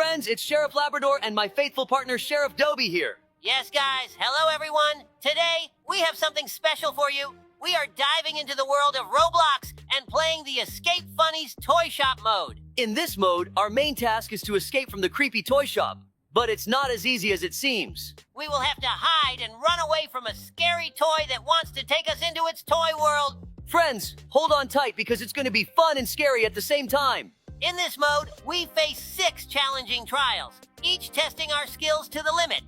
friends, it's Sheriff Labrador and my faithful partner, Sheriff Dobie here. Yes, guys. Hello, everyone. Today, we have something special for you. We are diving into the world of Roblox and playing the Escape Funnies Toy Shop mode. In this mode, our main task is to escape from the creepy toy shop. But it's not as easy as it seems. We will have to hide and run away from a scary toy that wants to take us into its toy world. Friends, hold on tight because it's going to be fun and scary at the same time. In this mode, we face 6 challenging trials, each testing our skills to the limit.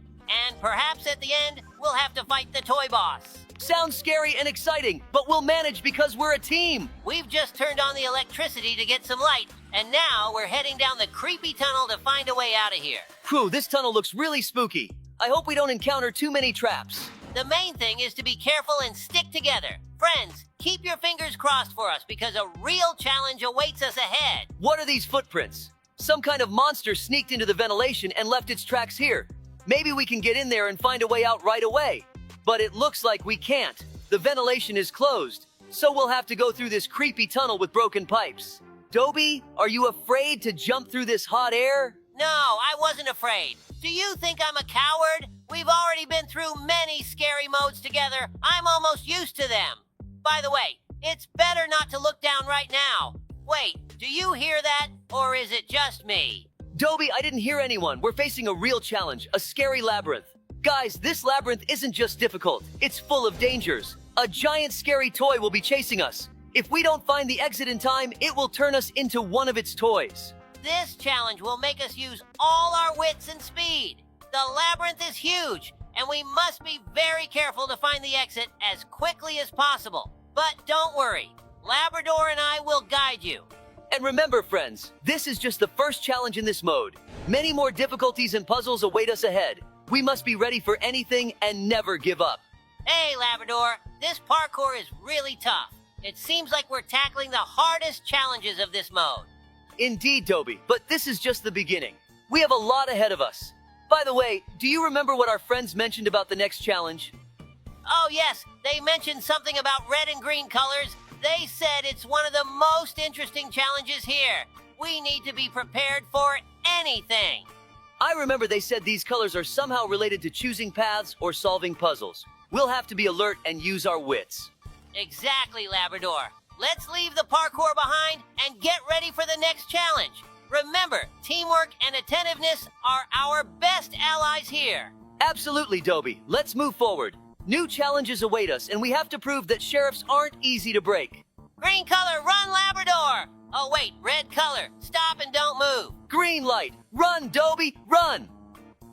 And perhaps at the end, we'll have to fight the toy boss. Sounds scary and exciting, but we'll manage because we're a team. We've just turned on the electricity to get some light, and now we're heading down the creepy tunnel to find a way out of here. Whew, this tunnel looks really spooky. I hope we don't encounter too many traps. The main thing is to be careful and stick together. Friends, keep your fingers crossed for us because a real challenge awaits us ahead. What are these footprints? Some kind of monster sneaked into the ventilation and left its tracks here. Maybe we can get in there and find a way out right away. But it looks like we can't. The ventilation is closed, so we'll have to go through this creepy tunnel with broken pipes. Dobie, are you afraid to jump through this hot air? No, I wasn't afraid. Do you think I'm a coward? We've already been through many scary modes together. I'm almost used to them. By the way, it's better not to look down right now. Wait, do you hear that? Or is it just me? Dobie, I didn't hear anyone. We're facing a real challenge, a scary labyrinth. Guys, this labyrinth isn't just difficult, it's full of dangers. A giant scary toy will be chasing us. If we don't find the exit in time, it will turn us into one of its toys. This challenge will make us use all our wits and speed. The labyrinth is huge, and we must be very careful to find the exit as quickly as possible. But don't worry, Labrador and I will guide you. And remember, friends, this is just the first challenge in this mode. Many more difficulties and puzzles await us ahead. We must be ready for anything and never give up. Hey, Labrador, this parkour is really tough. It seems like we're tackling the hardest challenges of this mode. Indeed, Dobie, but this is just the beginning. We have a lot ahead of us. By the way, do you remember what our friends mentioned about the next challenge? Oh yes, they mentioned something about red and green colors. They said it's one of the most interesting challenges here. We need to be prepared for anything. I remember they said these colors are somehow related to choosing paths or solving puzzles. We'll have to be alert and use our wits. Exactly, Labrador. Let's leave the parkour behind and get ready for the next challenge. Remember, teamwork and attentiveness are our best allies here. Absolutely, Dobie. Let's move forward. New challenges await us, and we have to prove that sheriffs aren't easy to break. Green color, run, Labrador! Oh wait, red color, stop and don't move. Green light, run, Dobie, run!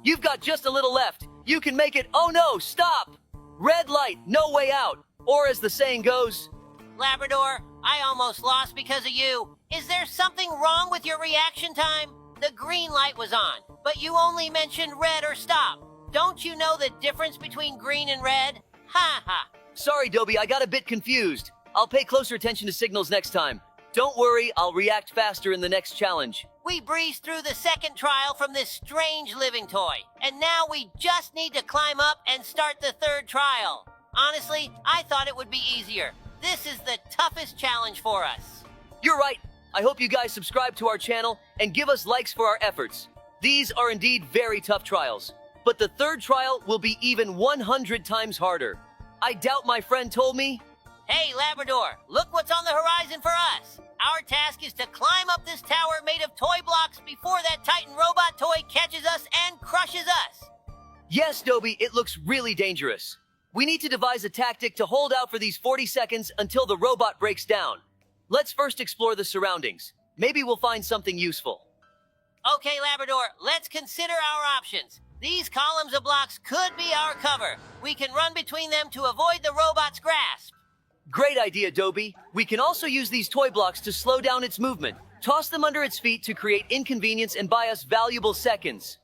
You've got just a little left. You can make it. Oh no, stop! Red light, no way out. Or as the saying goes, Labrador, I almost lost because of you. Is there something wrong with your reaction time? The green light was on, but you only mentioned red or stop. Don't you know the difference between green and red? Ha ha. Sorry, Dobie, I got a bit confused. I'll pay closer attention to signals next time. Don't worry, I'll react faster in the next challenge. We breezed through the second trial from this strange living toy, and now we just need to climb up and start the third trial. Honestly, I thought it would be easier. This is the toughest challenge for us. You're right. I hope you guys subscribe to our channel and give us likes for our efforts. These are indeed very tough trials, but the third trial will be even 100 times harder. I doubt my friend told me. Hey, Labrador, look what's on the horizon for us. Our task is to climb up this tower made of toy blocks before that Titan robot toy catches us and crushes us. Yes, Dobie, it looks really dangerous. We need to devise a tactic to hold out for these 40 seconds until the robot breaks down. Let's first explore the surroundings. Maybe we'll find something useful. Okay, Labrador, let's consider our options. These columns of blocks could be our cover. We can run between them to avoid the robot's grasp. Great idea, Dobie. We can also use these toy blocks to slow down its movement. Toss them under its feet to create inconvenience and buy us valuable seconds.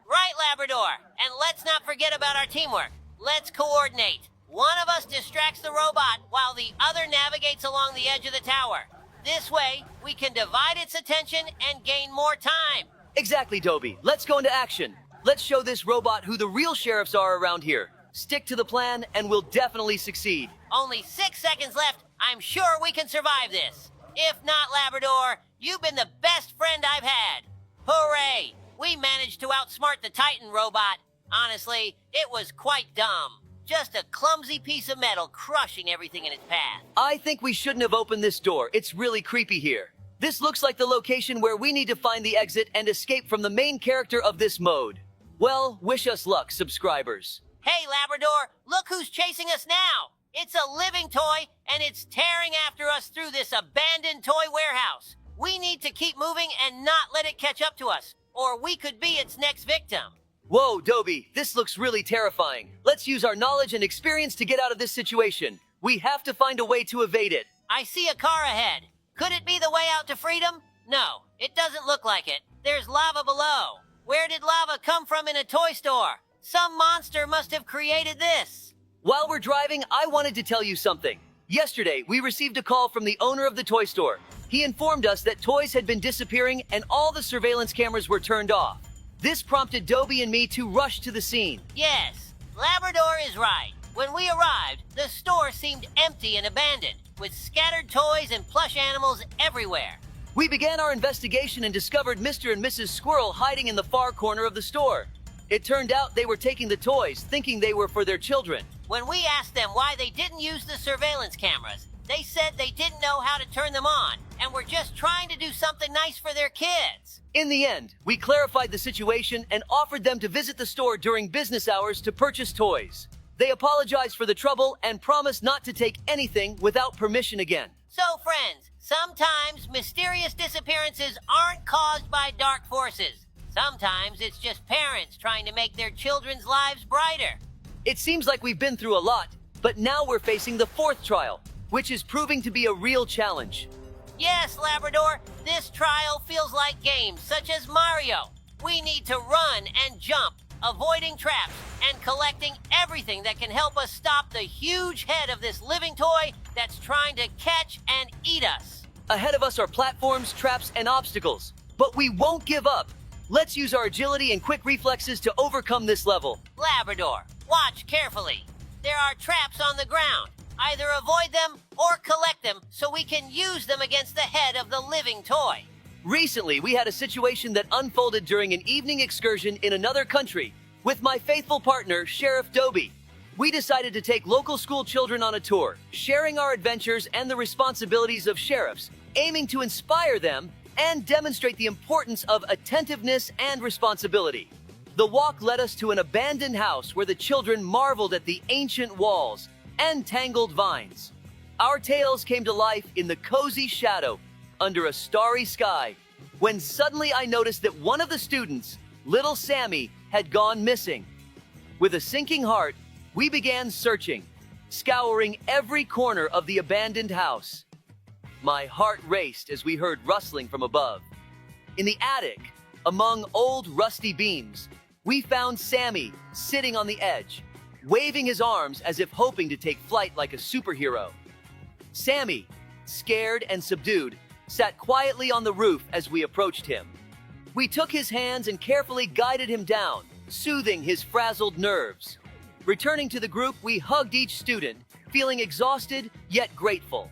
Right, Labrador. And let's not forget about our teamwork. Let's coordinate. One of us distracts the robot while the other navigates along the edge of the tower. This way, we can divide its attention and gain more time. Exactly, Dobie. Let's go into action. Let's show this robot who the real sheriffs are around here. Stick to the plan and we'll definitely succeed. Only 6 seconds left. I'm sure we can survive this. If not, Labrador, you've been the best friend I've had. Hooray! We managed to outsmart the Titan robot. Honestly, it was quite dumb. Just a clumsy piece of metal crushing everything in its path. I think we shouldn't have opened this door. It's really creepy here. This looks like the location where we need to find the exit and escape from the main character of this mode. Well, wish us luck, subscribers. Hey, Labrador, look who's chasing us now. It's a living toy, and it's tearing after us through this abandoned toy warehouse. We need to keep moving and not let it catch up to us, or we could be its next victim. Whoa, Dobie, this looks really terrifying. Let's use our knowledge and experience to get out of this situation. We have to find a way to evade it. I see a car ahead. Could it be the way out to freedom? No, it doesn't look like it. There's lava below. Where did lava come from in a toy store? Some monster must have created this. While we're driving, I wanted to tell you something. Yesterday, we received a call from the owner of the toy store. He informed us that toys had been disappearing and all the surveillance cameras were turned off. This prompted Dobie and me to rush to the scene. Yes, Labrador is right. When we arrived, the store seemed empty and abandoned, with scattered toys and plush animals everywhere. We began our investigation and discovered Mr. and Mrs. Squirrel hiding in the far corner of the store. It turned out they were taking the toys, thinking they were for their children. When we asked them why they didn't use the surveillance cameras, they said they didn't know how to turn them on and were just trying to do something nice for their kids. In the end, we clarified the situation and offered them to visit the store during business hours to purchase toys. They apologized for the trouble and promised not to take anything without permission again. So, friends, sometimes mysterious disappearances aren't caused by dark forces. Sometimes it's just parents trying to make their children's lives brighter. It seems like we've been through a lot, but now we're facing the fourth trial, which is proving to be a real challenge. Yes, Labrador, this trial feels like games such as Mario. We need to run and jump, avoiding traps, and collecting everything that can help us stop the huge head of this living toy that's trying to catch and eat us. Ahead of us are platforms, traps, and obstacles, but we won't give up. Let's use our agility and quick reflexes to overcome this level. Labrador, watch carefully. There are traps on the ground. Either avoid them or collect them so we can use them against the head of the living toy. Recently, we had a situation that unfolded during an evening excursion in another country with my faithful partner, Sheriff Dobie. We decided to take local school children on a tour, sharing our adventures and the responsibilities of sheriffs, aiming to inspire them and demonstrate the importance of attentiveness and responsibility. The walk led us to an abandoned house where the children marveled at the ancient walls and tangled vines. Our tales came to life in the cozy shadow under a starry sky, when suddenly I noticed that one of the students, little Sammy, had gone missing. With a sinking heart, we began searching, scouring every corner of the abandoned house. My heart raced as we heard rustling from above. In the attic, among old rusty beams, we found Sammy sitting on the edge, waving his arms as if hoping to take flight like a superhero. Sammy, scared and subdued, sat quietly on the roof as we approached him. We took his hands and carefully guided him down, soothing his frazzled nerves. Returning to the group, we hugged each student, feeling exhausted yet grateful.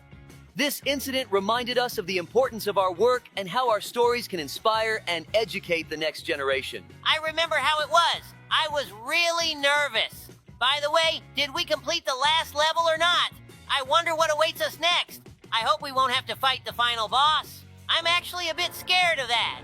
This incident reminded us of the importance of our work and how our stories can inspire and educate the next generation. I remember how it was. I was really nervous. By the way, did we complete the last level or not? I wonder what awaits us next. I hope we won't have to fight the final boss. I'm actually a bit scared of that.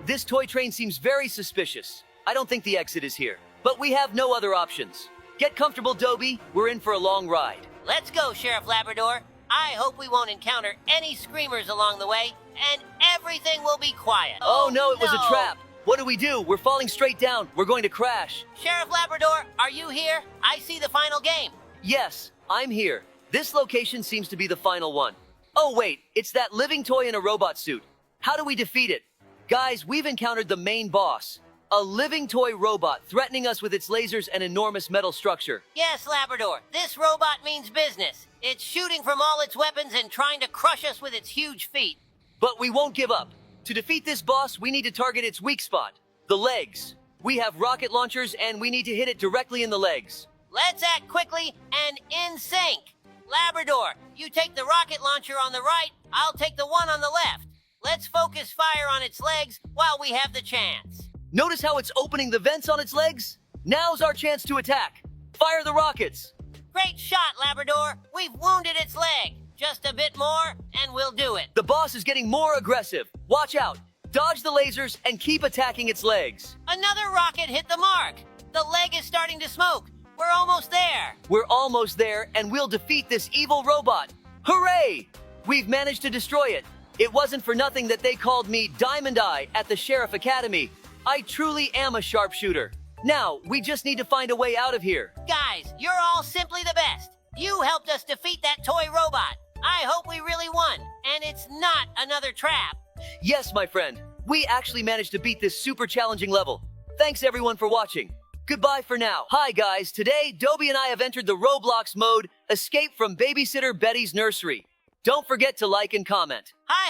This toy train seems very suspicious. I don't think the exit is here, but we have no other options. Get comfortable, Dobie. We're in for a long ride. Let's go, Sheriff Labrador. I hope we won't encounter any screamers along the way, and everything will be quiet. Oh no, it was a trap. What do? We're falling straight down. We're going to crash. Sheriff Labrador, are you here? I see the final game. Yes, I'm here. This location seems to be the final one. Oh wait, it's that living toy in a robot suit. How do we defeat it? Guys, we've encountered the main boss. A living toy robot threatening us with its lasers and enormous metal structure. Yes, Labrador, this robot means business. It's shooting from all its weapons and trying to crush us with its huge feet. But we won't give up. To defeat this boss, we need to target its weak spot, the legs. We have rocket launchers and we need to hit it directly in the legs. Let's act quickly and in sync. Labrador, you take the rocket launcher on the right, I'll take the one on the left. Let's focus fire on its legs while we have the chance. Notice how it's opening the vents on its legs? Now's our chance to attack. Fire the rockets. Great shot, Labrador. We've wounded its leg. Just a bit more, and we'll do it. The boss is getting more aggressive. Watch out. Dodge the lasers and keep attacking its legs. Another rocket hit the mark. The leg is starting to smoke. We're almost there. We're almost there, and we'll defeat this evil robot. Hooray! We've managed to destroy it. It wasn't for nothing that they called me Diamond Eye at the Sheriff Academy. I truly am a sharpshooter. Now, we just need to find a way out of here. Guys, you're all simply the best. You helped us defeat that toy robot. I hope we really won, and it's not another trap. Yes, my friend. We actually managed to beat this super challenging level. Thanks everyone for watching. Goodbye for now. Hi guys, today Dobie and I have entered the Roblox mode, Escape from Babysitter Betty's Nursery. Don't forget to like and comment. Hi.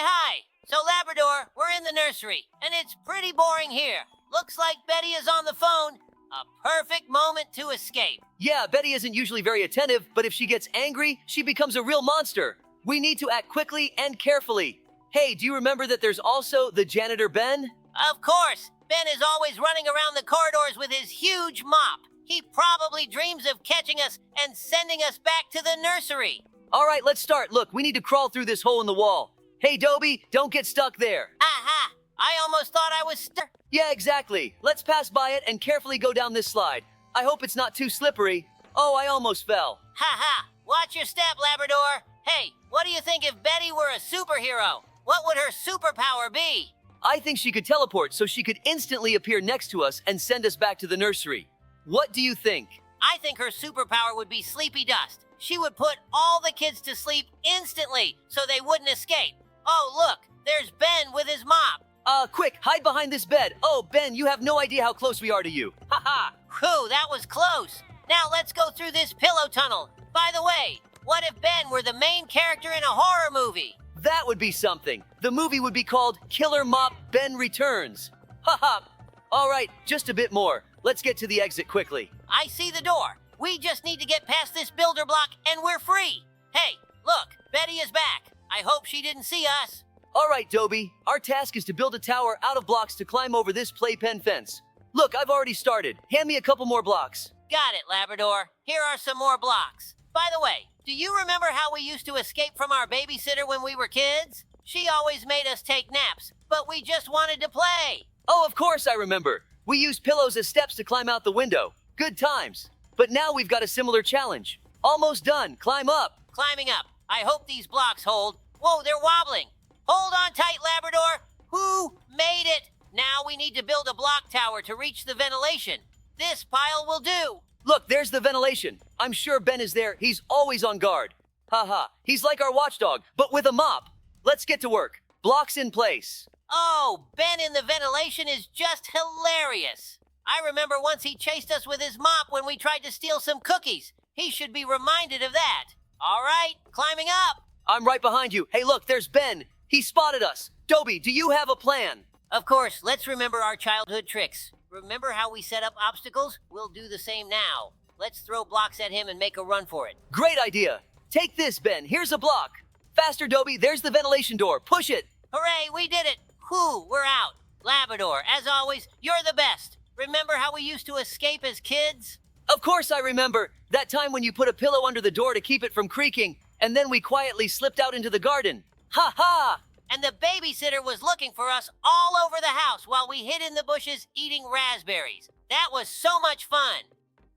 So Labrador, we're in the nursery, and it's pretty boring here. Looks like Betty is on the phone. A perfect moment to escape. Yeah, Betty isn't usually very attentive, but if she gets angry, she becomes a real monster. We need to act quickly and carefully. Hey, do you remember that there's also the janitor Ben? Of course. Ben is always running around the corridors with his huge mop. He probably dreams of catching us and sending us back to the nursery. All right, let's start. Look, we need to crawl through this hole in the wall. Hey, Dobie, don't get stuck there. Aha! I almost thought I was stuck. Yeah, exactly. Let's pass by it and carefully go down this slide. I hope it's not too slippery. Oh, I almost fell. Ha! Watch your step, Labrador. Hey, what do you think if Betty were a superhero? What would her superpower be? I think she could teleport so she could instantly appear next to us and send us back to the nursery. What do you think? I think her superpower would be sleepy dust. She would put all the kids to sleep instantly so they wouldn't escape. Oh, look, there's Ben with his mop. Quick, hide behind this bed. Oh, Ben, you have no idea how close we are to you. Ha! Whew, that was close. Now let's go through this pillow tunnel. By the way, what if Ben were the main character in a horror movie? That would be something. The movie would be called Killer Mop Ben Returns. Ha! All right, just a bit more. Let's get to the exit quickly. I see the door. We just need to get past this builder block and we're free. Hey, look, Betty is back. I hope she didn't see us. All right, Dobie. Our task is to build a tower out of blocks to climb over this playpen fence. Look, I've already started. Hand me a couple more blocks. Got it, Labrador. Here are some more blocks. By the way, do you remember how we used to escape from our babysitter when we were kids? She always made us take naps, but we just wanted to play. Oh, of course I remember. We used pillows as steps to climb out the window. Good times. But now we've got a similar challenge. Almost done. Climb up. Climbing up. I hope these blocks hold. Whoa, they're wobbling. Hold on tight, Labrador. Who made it? Now we need to build a block tower to reach the ventilation. This pile will do. Look, there's the ventilation. I'm sure Ben is there. He's always on guard. Haha. He's like our watchdog, but with a mop. Let's get to work. Blocks in place. Oh, Ben in the ventilation is just hilarious. I remember once he chased us with his mop when we tried to steal some cookies. He should be reminded of that. All right, climbing up. I'm right behind you. Hey, look, there's Ben. He spotted us. Dobie, do you have a plan? Of course, let's remember our childhood tricks. Remember how we set up obstacles? We'll do the same now. Let's throw blocks at him and make a run for it. Great idea. Take this, Ben. Here's a block. Faster, Dobie. There's the ventilation door. Push it. Hooray, we did it. Whew, we're out. Labrador, as always, you're the best. Remember how we used to escape as kids? Of course I remember. That time when you put a pillow under the door to keep it from creaking, and then we quietly slipped out into the garden. Ha! And the babysitter was looking for us all over the house while we hid in the bushes eating raspberries. That was so much fun.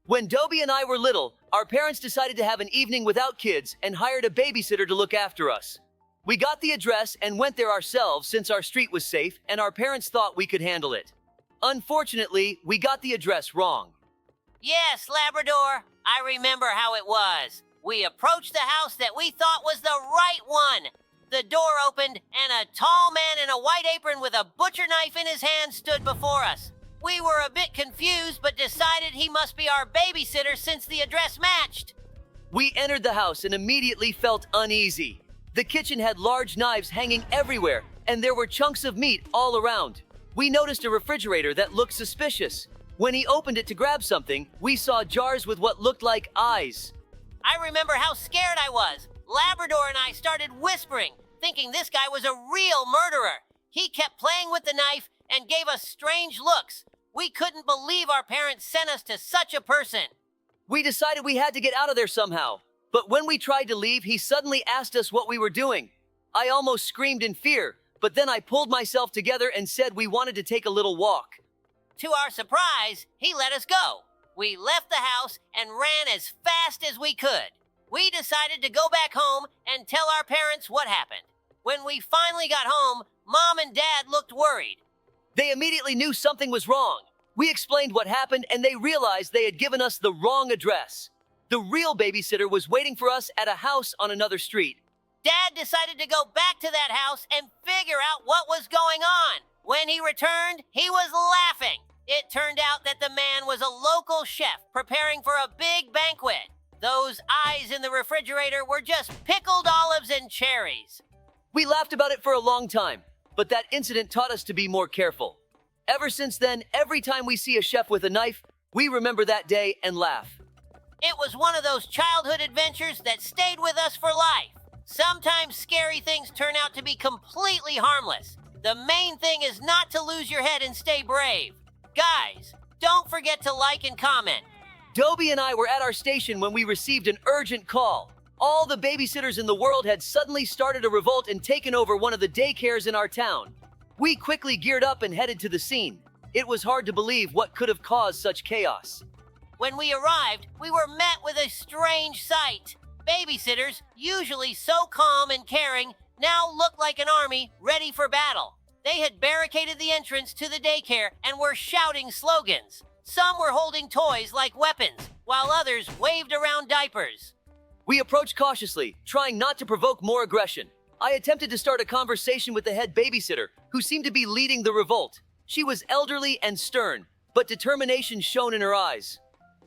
When Dobie and I were little, our parents decided to have an evening without kids and hired a babysitter to look after us. We got the address and went there ourselves since our street was safe and our parents thought we could handle it. Unfortunately, we got the address wrong. Yes, Labrador, I remember how it was. We approached the house that we thought was the right one. The door opened and a tall man in a white apron with a butcher knife in his hand stood before us. We were a bit confused but decided he must be our babysitter since the address matched. We entered the house and immediately felt uneasy. The kitchen had large knives hanging everywhere, and there were chunks of meat all around. We noticed a refrigerator that looked suspicious. When he opened it to grab something, we saw jars with what looked like eyes. I remember how scared I was. Labrador and I started whispering, thinking this guy was a real murderer. He kept playing with the knife and gave us strange looks. We couldn't believe our parents sent us to such a person. We decided we had to get out of there somehow. But when we tried to leave, he suddenly asked us what we were doing. I almost screamed in fear, but then I pulled myself together and said we wanted to take a little walk. To our surprise, he let us go. We left the house and ran as fast as we could. We decided to go back home and tell our parents what happened. When we finally got home, Mom and Dad looked worried. They immediately knew something was wrong. We explained what happened and they realized they had given us the wrong address. The real babysitter was waiting for us at a house on another street. Dad decided to go back to that house and figure out what was going on. When he returned, he was laughing. It turned out that the man was a local chef preparing for a big banquet. Those eyes in the refrigerator were just pickled olives and cherries. We laughed about it for a long time, but that incident taught us to be more careful. Ever since then, every time we see a chef with a knife, we remember that day and laugh. It was one of those childhood adventures that stayed with us for life. Sometimes scary things turn out to be completely harmless. The main thing is not to lose your head and stay brave. Guys, don't forget to like and comment. Dobie and I were at our station when we received an urgent call. All the babysitters in the world had suddenly started a revolt and taken over one of the daycares in our town. We quickly geared up and headed to the scene. It was hard to believe what could have caused such chaos. When we arrived, we were met with a strange sight. Babysitters, usually so calm and caring, now looked like an army ready for battle. They had barricaded the entrance to the daycare and were shouting slogans. Some were holding toys like weapons, while others waved around diapers. We approached cautiously, trying not to provoke more aggression. I attempted to start a conversation with the head babysitter, who seemed to be leading the revolt. She was elderly and stern, but determination shone in her eyes.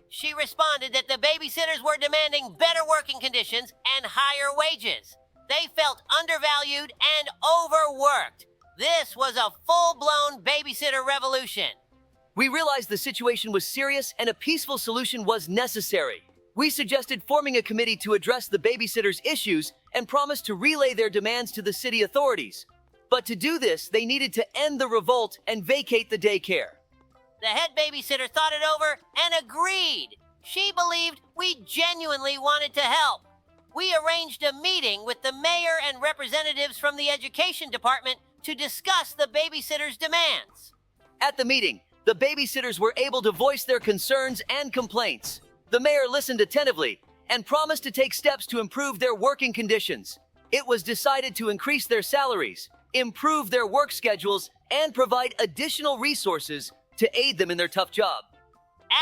She responded that the babysitters were demanding better working conditions and higher wages. They felt undervalued and overworked. This was a full-blown babysitter revolution. We realized the situation was serious and a peaceful solution was necessary. We suggested forming a committee to address the babysitters' issues and promised to relay their demands to the city authorities. But to do this, they needed to end the revolt and vacate the daycare. The head babysitter thought it over and agreed. She believed we genuinely wanted to help. We arranged a meeting with the mayor and representatives from the education department to discuss the babysitters' demands. At the meeting, the babysitters were able to voice their concerns and complaints. The mayor listened attentively and promised to take steps to improve their working conditions. It was decided to increase their salaries, improve their work schedules, and provide additional resources to aid them in their tough job.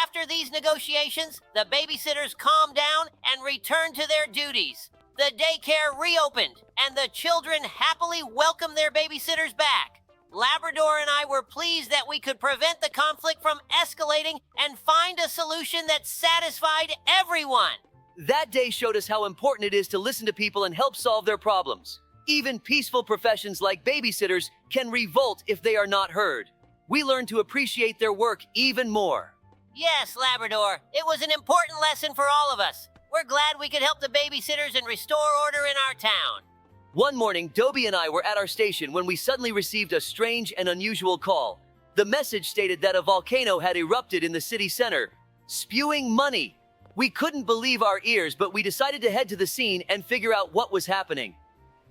After these negotiations, the babysitters calmed down and returned to their duties. The daycare reopened, and the children happily welcomed their babysitters back. Labrador and I were pleased that we could prevent the conflict from escalating and find a solution that satisfied everyone. That day showed us how important it is to listen to people and help solve their problems. Even peaceful professions like babysitters can revolt if they are not heard. We learned to appreciate their work even more. Yes, Labrador, it was an important lesson for all of us. We're glad we could help the babysitters and restore order in our town. One morning, Dobie and I were at our station when we suddenly received a strange and unusual call. The message stated that a volcano had erupted in the city center, spewing money. We couldn't believe our ears, but we decided to head to the scene and figure out what was happening.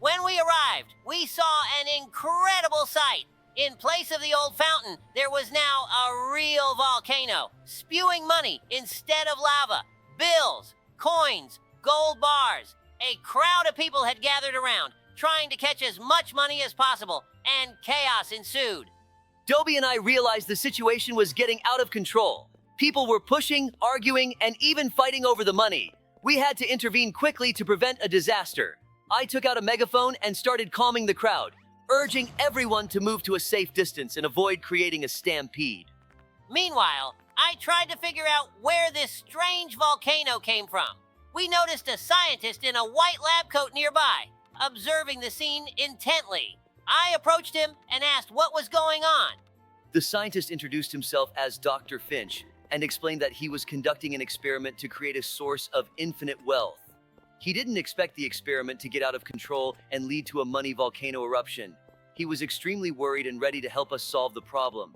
When we arrived, we saw an incredible sight. In place of the old fountain, there was now a real volcano, spewing money instead of lava, bills, coins, gold bars. A crowd of people had gathered around, trying to catch as much money as possible, and chaos ensued. Dobie and I realized the situation was getting out of control. People were pushing, arguing, and even fighting over the money. We had to intervene quickly to prevent a disaster. I took out a megaphone and started calming the crowd, urging everyone to move to a safe distance and avoid creating a stampede. Meanwhile, I tried to figure out where this strange volcano came from. We noticed a scientist in a white lab coat nearby, observing the scene intently. I approached him and asked what was going on. The scientist introduced himself as Dr. Finch and explained that he was conducting an experiment to create a source of infinite wealth. He didn't expect the experiment to get out of control and lead to a money volcano eruption. He was extremely worried and ready to help us solve the problem.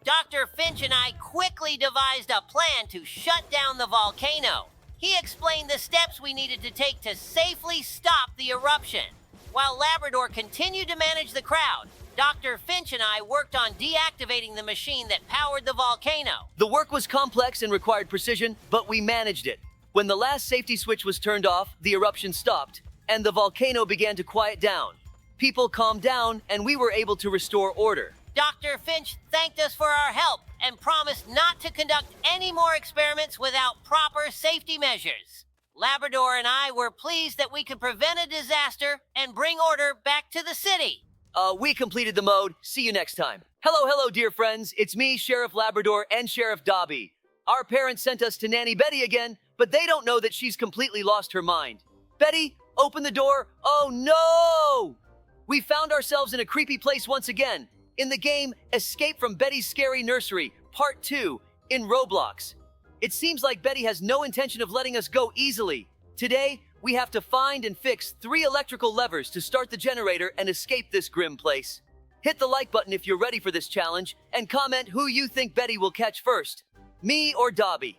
Dr. Finch and I quickly devised a plan to shut down the volcano. He explained the steps we needed to take to safely stop the eruption. While Labrador continued to manage the crowd, Dr. Finch and I worked on deactivating the machine that powered the volcano. The work was complex and required precision, but we managed it. When the last safety switch was turned off, the eruption stopped, and the volcano began to quiet down. People calmed down, and we were able to restore order. Dr. Finch thanked us for our help and promised not to conduct any more experiments without proper safety measures. Labrador and I were pleased that we could prevent a disaster and bring order back to the city. We completed the mode. See you next time. Hello, dear friends. It's me, Sheriff Labrador and Sheriff Dobie. Our parents sent us to Nanny Betty again, but they don't know that she's completely lost her mind. Betty, open the door. Oh no! We found ourselves in a creepy place once again. In the game, Escape from Betty's Scary Nursery, Part 2, in Roblox. It seems like Betty has no intention of letting us go easily. Today, we have to find and fix 3 electrical levers to start the generator and escape this grim place. Hit the like button if you're ready for this challenge, and comment who you think Betty will catch first, me or Dobie.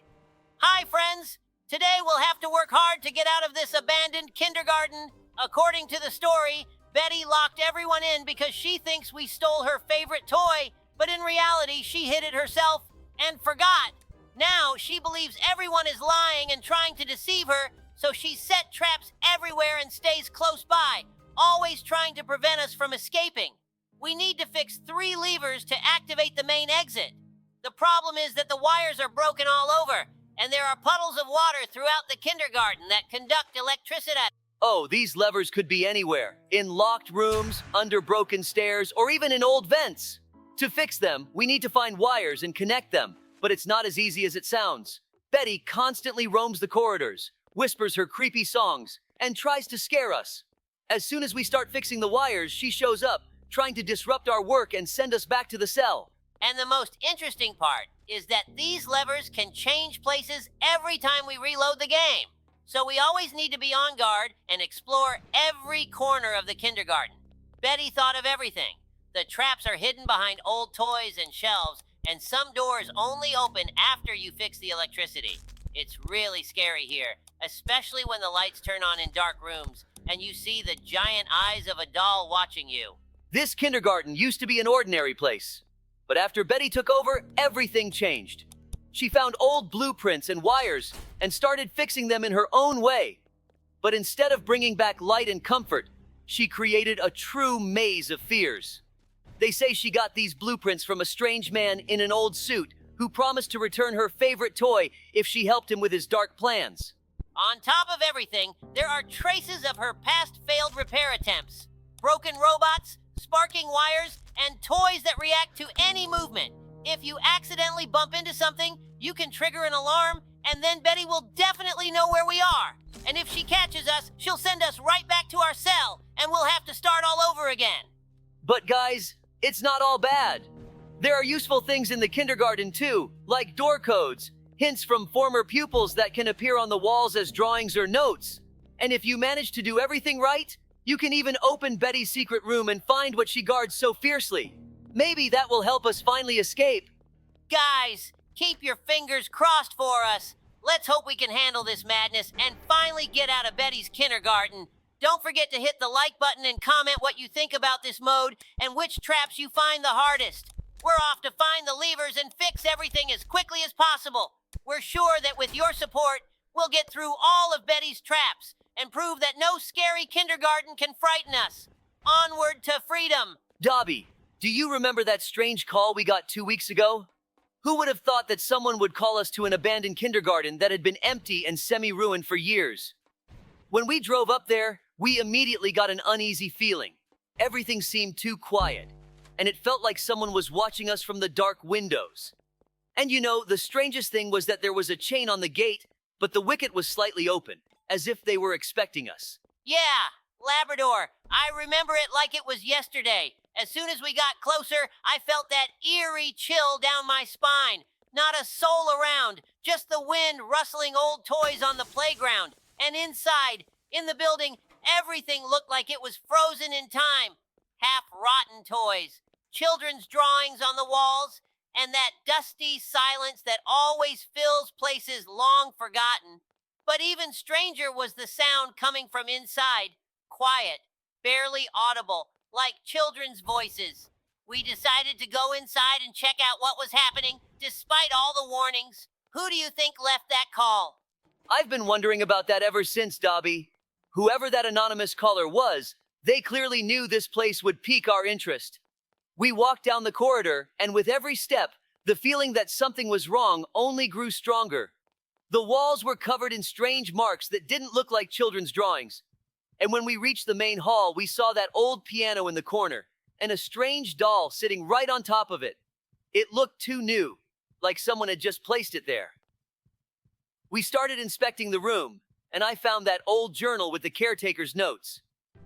Hi, friends! Today we'll have to work hard to get out of this abandoned kindergarten. According to the story, Betty locked everyone in because she thinks we stole her favorite toy, but in reality, she hid it herself and forgot. Now, she believes everyone is lying and trying to deceive her, so she set traps everywhere and stays close by, always trying to prevent us from escaping. We need to fix 3 levers to activate the main exit. The problem is that the wires are broken all over, and there are puddles of water throughout the kindergarten that conduct electricity. Oh, these levers could be anywhere. In locked rooms, under broken stairs, or even in old vents. To fix them, we need to find wires and connect them, but it's not as easy as it sounds. Betty constantly roams the corridors, whispers her creepy songs, and tries to scare us. As soon as we start fixing the wires, she shows up, trying to disrupt our work and send us back to the cell. And the most interesting part is that these levers can change places every time we reload the game. So we always need to be on guard and explore every corner of the kindergarten. Betty thought of everything. The traps are hidden behind old toys and shelves, and some doors only open after you fix the electricity. It's really scary here, especially when the lights turn on in dark rooms and you see the giant eyes of a doll watching you. This kindergarten used to be an ordinary place, but after Betty took over, everything changed. She found old blueprints and wires and started fixing them in her own way. But instead of bringing back light and comfort, she created a true maze of fears. They say she got these blueprints from a strange man in an old suit who promised to return her favorite toy if she helped him with his dark plans. On top of everything, there are traces of her past failed repair attempts. Broken robots, sparking wires, and toys that react to any movement. If you accidentally bump into something, you can trigger an alarm, and then Betty will definitely know where we are. And if she catches us, she'll send us right back to our cell, and we'll have to start all over again. But guys, it's not all bad. There are useful things in the kindergarten too, like door codes, hints from former pupils that can appear on the walls as drawings or notes. And if you manage to do everything right, you can even open Betty's secret room and find what she guards so fiercely. Maybe that will help us finally escape. Guys, keep your fingers crossed for us. Let's hope we can handle this madness and finally get out of Betty's kindergarten. Don't forget to hit the like button and comment what you think about this mode and which traps you find the hardest. We're off to find the levers and fix everything as quickly as possible. We're sure that with your support, we'll get through all of Betty's traps and prove that no scary kindergarten can frighten us. Onward to freedom. Dobie, do you remember that strange call we got 2 weeks ago? Who would have thought that someone would call us to an abandoned kindergarten that had been empty and semi-ruined for years? When we drove up there, we immediately got an uneasy feeling. Everything seemed too quiet, and it felt like someone was watching us from the dark windows. And you know, the strangest thing was that there was a chain on the gate, but the wicket was slightly open, as if they were expecting us. Yeah, Labrador. I remember it like it was yesterday. As soon as we got closer, I felt that eerie chill down my spine. Not a soul around, just the wind rustling old toys on the playground. And inside, in the building, everything looked like it was frozen in time. Half-rotten toys, children's drawings on the walls, and that dusty silence that always fills places long forgotten. But even stranger was the sound coming from inside, quiet, barely audible, like children's voices. We decided to go inside and check out what was happening, despite all the warnings. Who do you think left that call? I've been wondering about that ever since, Dobie. Whoever that anonymous caller was, they clearly knew this place would pique our interest. We walked down the corridor, and with every step, the feeling that something was wrong only grew stronger. The walls were covered in strange marks that didn't look like children's drawings. And when we reached the main hall, we saw that old piano in the corner, and a strange doll sitting right on top of it. It looked too new, like someone had just placed it there. We started inspecting the room, and I found that old journal with the caretaker's notes.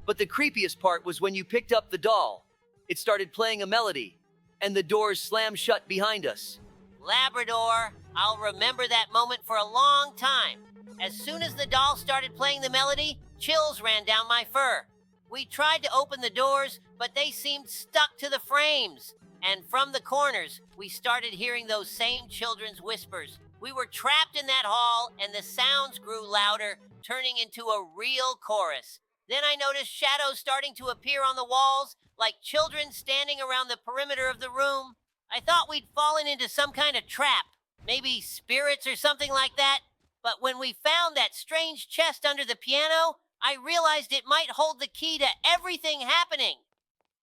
But the creepiest part was when you picked up the doll. It started playing a melody, and the doors slammed shut behind us. Labrador, I'll remember that moment for a long time. As soon as the doll started playing the melody, chills ran down my fur. We tried to open the doors, but they seemed stuck to the frames. And from the corners, we started hearing those same children's whispers. We were trapped in that hall, and the sounds grew louder, turning into a real chorus. Then I noticed shadows starting to appear on the walls, like children standing around the perimeter of the room. I thought we'd fallen into some kind of trap, maybe spirits or something like that. But when we found that strange chest under the piano, I realized it might hold the key to everything happening.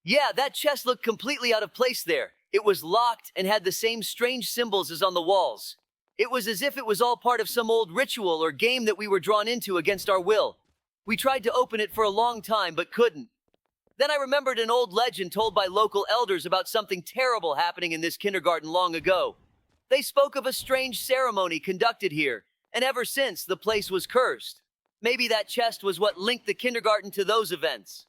Yeah, that chest looked completely out of place there. It was locked and had the same strange symbols as on the walls. It was as if it was all part of some old ritual or game that we were drawn into against our will. We tried to open it for a long time, but couldn't. Then I remembered an old legend told by local elders about something terrible happening in this kindergarten long ago. They spoke of a strange ceremony conducted here, and ever since, the place was cursed. Maybe that chest was what linked the kindergarten to those events.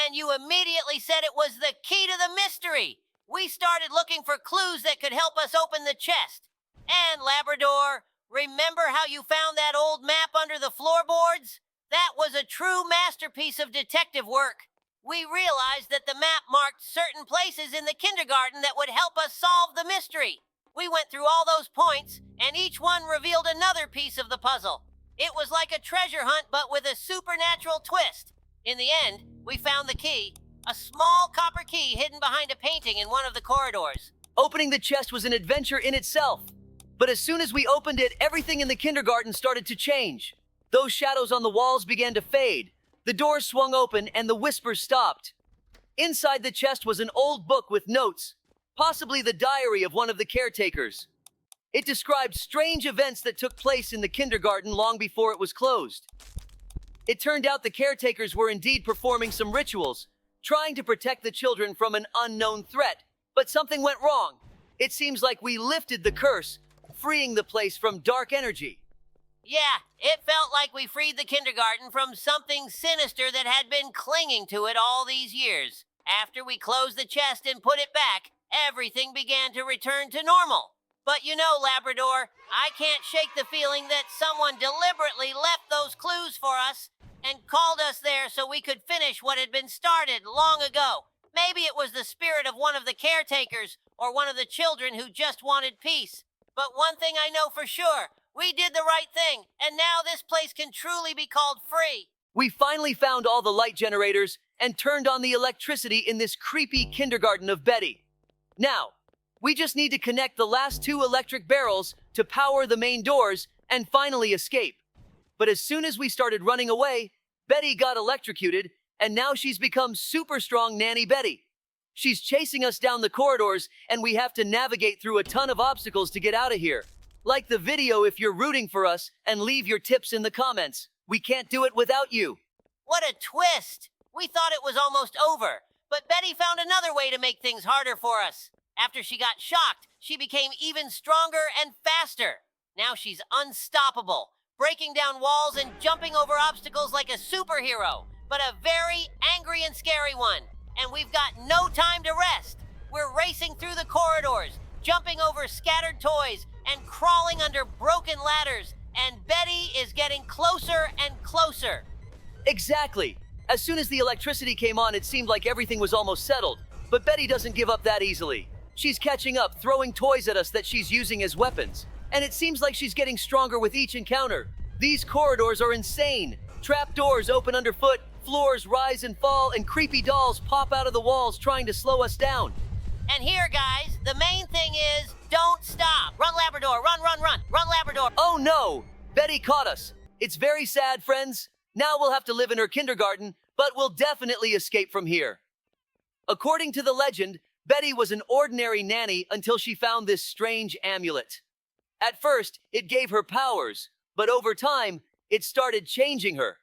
And you immediately said it was the key to the mystery. We started looking for clues that could help us open the chest. And Labrador, remember how you found that old map under the floorboards? That was a true masterpiece of detective work. We realized that the map marked certain places in the kindergarten that would help us solve the mystery. We went through all those points, and each one revealed another piece of the puzzle. It was like a treasure hunt, but with a supernatural twist. In the end, we found the key, a small copper key hidden behind a painting in one of the corridors. Opening the chest was an adventure in itself. But as soon as we opened it, everything in the kindergarten started to change. Those shadows on the walls began to fade. The doors swung open and the whispers stopped. Inside the chest was an old book with notes, possibly the diary of one of the caretakers. It described strange events that took place in the kindergarten long before it was closed. It turned out the caretakers were indeed performing some rituals, trying to protect the children from an unknown threat. But something went wrong. It seems like we lifted the curse, freeing the place from dark energy. Yeah, it felt like we freed the kindergarten from something sinister that had been clinging to it all these years. After we closed the chest and put it back, everything began to return to normal. But you know, Labrador, I can't shake the feeling that someone deliberately left those clues for us and called us there so we could finish what had been started long ago. Maybe it was the spirit of one of the caretakers or one of the children who just wanted peace. But one thing I know for sure, we did the right thing, and now this place can truly be called free. We finally found all the light generators and turned on the electricity in this creepy kindergarten of Betty. Now, we just need to connect the last 2 electric barrels to power the main doors and finally escape. But as soon as we started running away, Betty got electrocuted, and now she's become super strong Nanny Betty. She's chasing us down the corridors, and we have to navigate through a ton of obstacles to get out of here. Like the video if you're rooting for us, and leave your tips in the comments. We can't do it without you. What a twist! We thought it was almost over, but Betty found another way to make things harder for us. After she got shocked, she became even stronger and faster. Now she's unstoppable, breaking down walls and jumping over obstacles like a superhero, but a very angry and scary one. And we've got no time to rest. We're racing through the corridors, jumping over scattered toys, and crawling under broken ladders, and Betty is getting closer and closer. Exactly. As soon as the electricity came on, it seemed like everything was almost settled. But Betty doesn't give up that easily. She's catching up, throwing toys at us that she's using as weapons. And it seems like she's getting stronger with each encounter. These corridors are insane. Trapdoors open underfoot, floors rise and fall, and creepy dolls pop out of the walls trying to slow us down. And here, guys, the main thing is, don't stop. Run, Labrador, run, run, run. Run, Labrador. Oh no! Betty caught us. It's very sad, friends. Now we'll have to live in her kindergarten, but we'll definitely escape from here. According to the legend, Betty was an ordinary nanny until she found this strange amulet. At first, it gave her powers, but over time, it started changing her.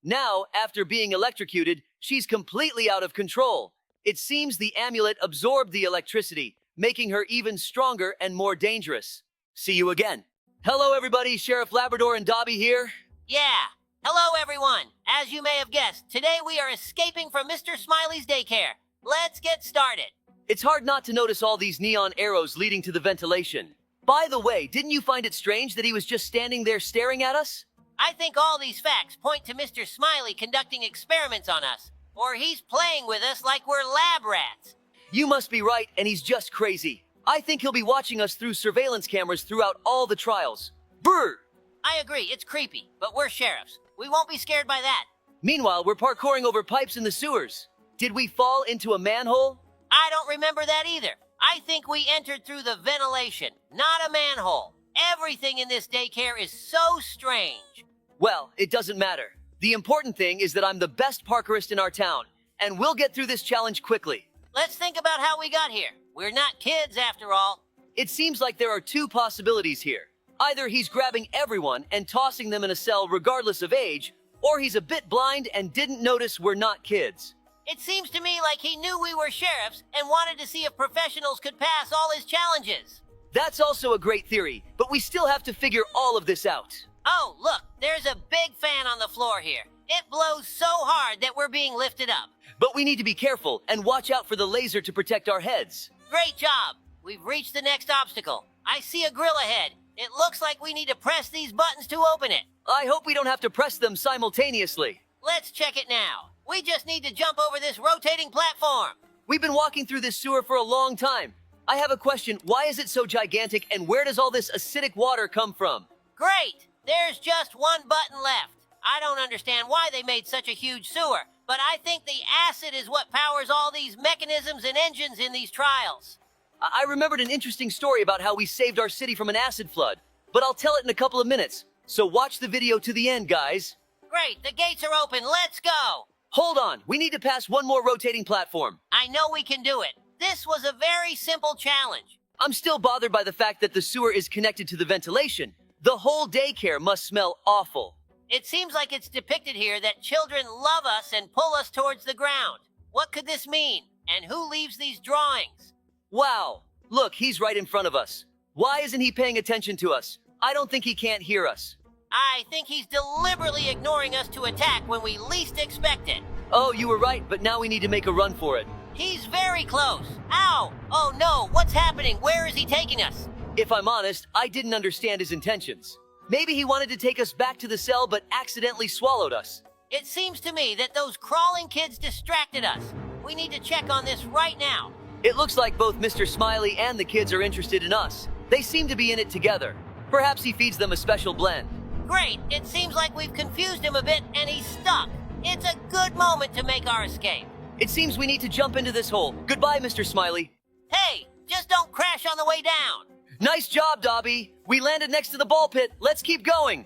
Now, after being electrocuted, she's completely out of control. It seems the amulet absorbed the electricity, making her even stronger and more dangerous. See you again. Hello everybody, Sheriff Labrador and Dobie here. Yeah. Hello, everyone. As you may have guessed, today we are escaping from Mr. Smiley's daycare. Let's get started. It's hard not to notice all these neon arrows leading to the ventilation. By the way, didn't you find it strange that he was just standing there staring at us? I think all these facts point to Mr. Smiley conducting experiments on us, or he's playing with us like we're lab rats. You must be right, and he's just crazy. I think he'll be watching us through surveillance cameras throughout all the trials. Brr! I agree, it's creepy, but we're sheriffs. We won't be scared by that. Meanwhile, we're parkouring over pipes in the sewers. Did we fall into a manhole? I don't remember that either. I think we entered through the ventilation, not a manhole. Everything in this daycare is so strange. Well, it doesn't matter. The important thing is that I'm the best parkourist in our town, and we'll get through this challenge quickly. Let's think about how we got here. We're not kids, after all. It seems like there are two possibilities here. Either he's grabbing everyone and tossing them in a cell regardless of age, or he's a bit blind and didn't notice we're not kids. It seems to me like he knew we were sheriffs and wanted to see if professionals could pass all his challenges. That's also a great theory, but we still have to figure all of this out. Oh, look, there's a big fan on the floor here. It blows so hard that we're being lifted up. But we need to be careful and watch out for the laser to protect our heads. Great job. We've reached the next obstacle. I see a grill ahead. It looks like we need to press these buttons to open it. I hope we don't have to press them simultaneously. Let's check it now. We just need to jump over this rotating platform. We've been walking through this sewer for a long time. I have a question. Why is it so gigantic, and where does all this acidic water come from? Great. There's just one button left. I don't understand why they made such a huge sewer, but I think the acid is what powers all these mechanisms and engines in these trials. I remembered an interesting story about how we saved our city from an acid flood, but I'll tell it in a couple of minutes. So watch the video to the end, guys. Great, the gates are open. Let's go. Hold on, we need to pass one more rotating platform. I know we can do it. This was a very simple challenge. I'm still bothered by the fact that the sewer is connected to the ventilation. The whole daycare must smell awful. It seems like it's depicted here that children love us and pull us towards the ground. What could this mean? And who leaves these drawings? Wow, look, he's right in front of us. Why isn't he paying attention to us? I don't think he can't hear us. I think he's deliberately ignoring us to attack when we least expect it. Oh, you were right, but now we need to make a run for it. He's very close. Ow! Oh no, what's happening? Where is he taking us? If I'm honest, I didn't understand his intentions. Maybe he wanted to take us back to the cell but accidentally swallowed us. It seems to me that those crawling kids distracted us. We need to check on this right now. It looks like both Mr. Smiley and the kids are interested in us. They seem to be in it together. Perhaps he feeds them a special blend. Great, it seems like we've confused him a bit and he's stuck. It's a good moment to make our escape. It seems we need to jump into this hole. Goodbye, Mr. Smiley. Hey, just don't crash on the way down. Nice job, Dobie. We landed next to the ball pit. Let's keep going.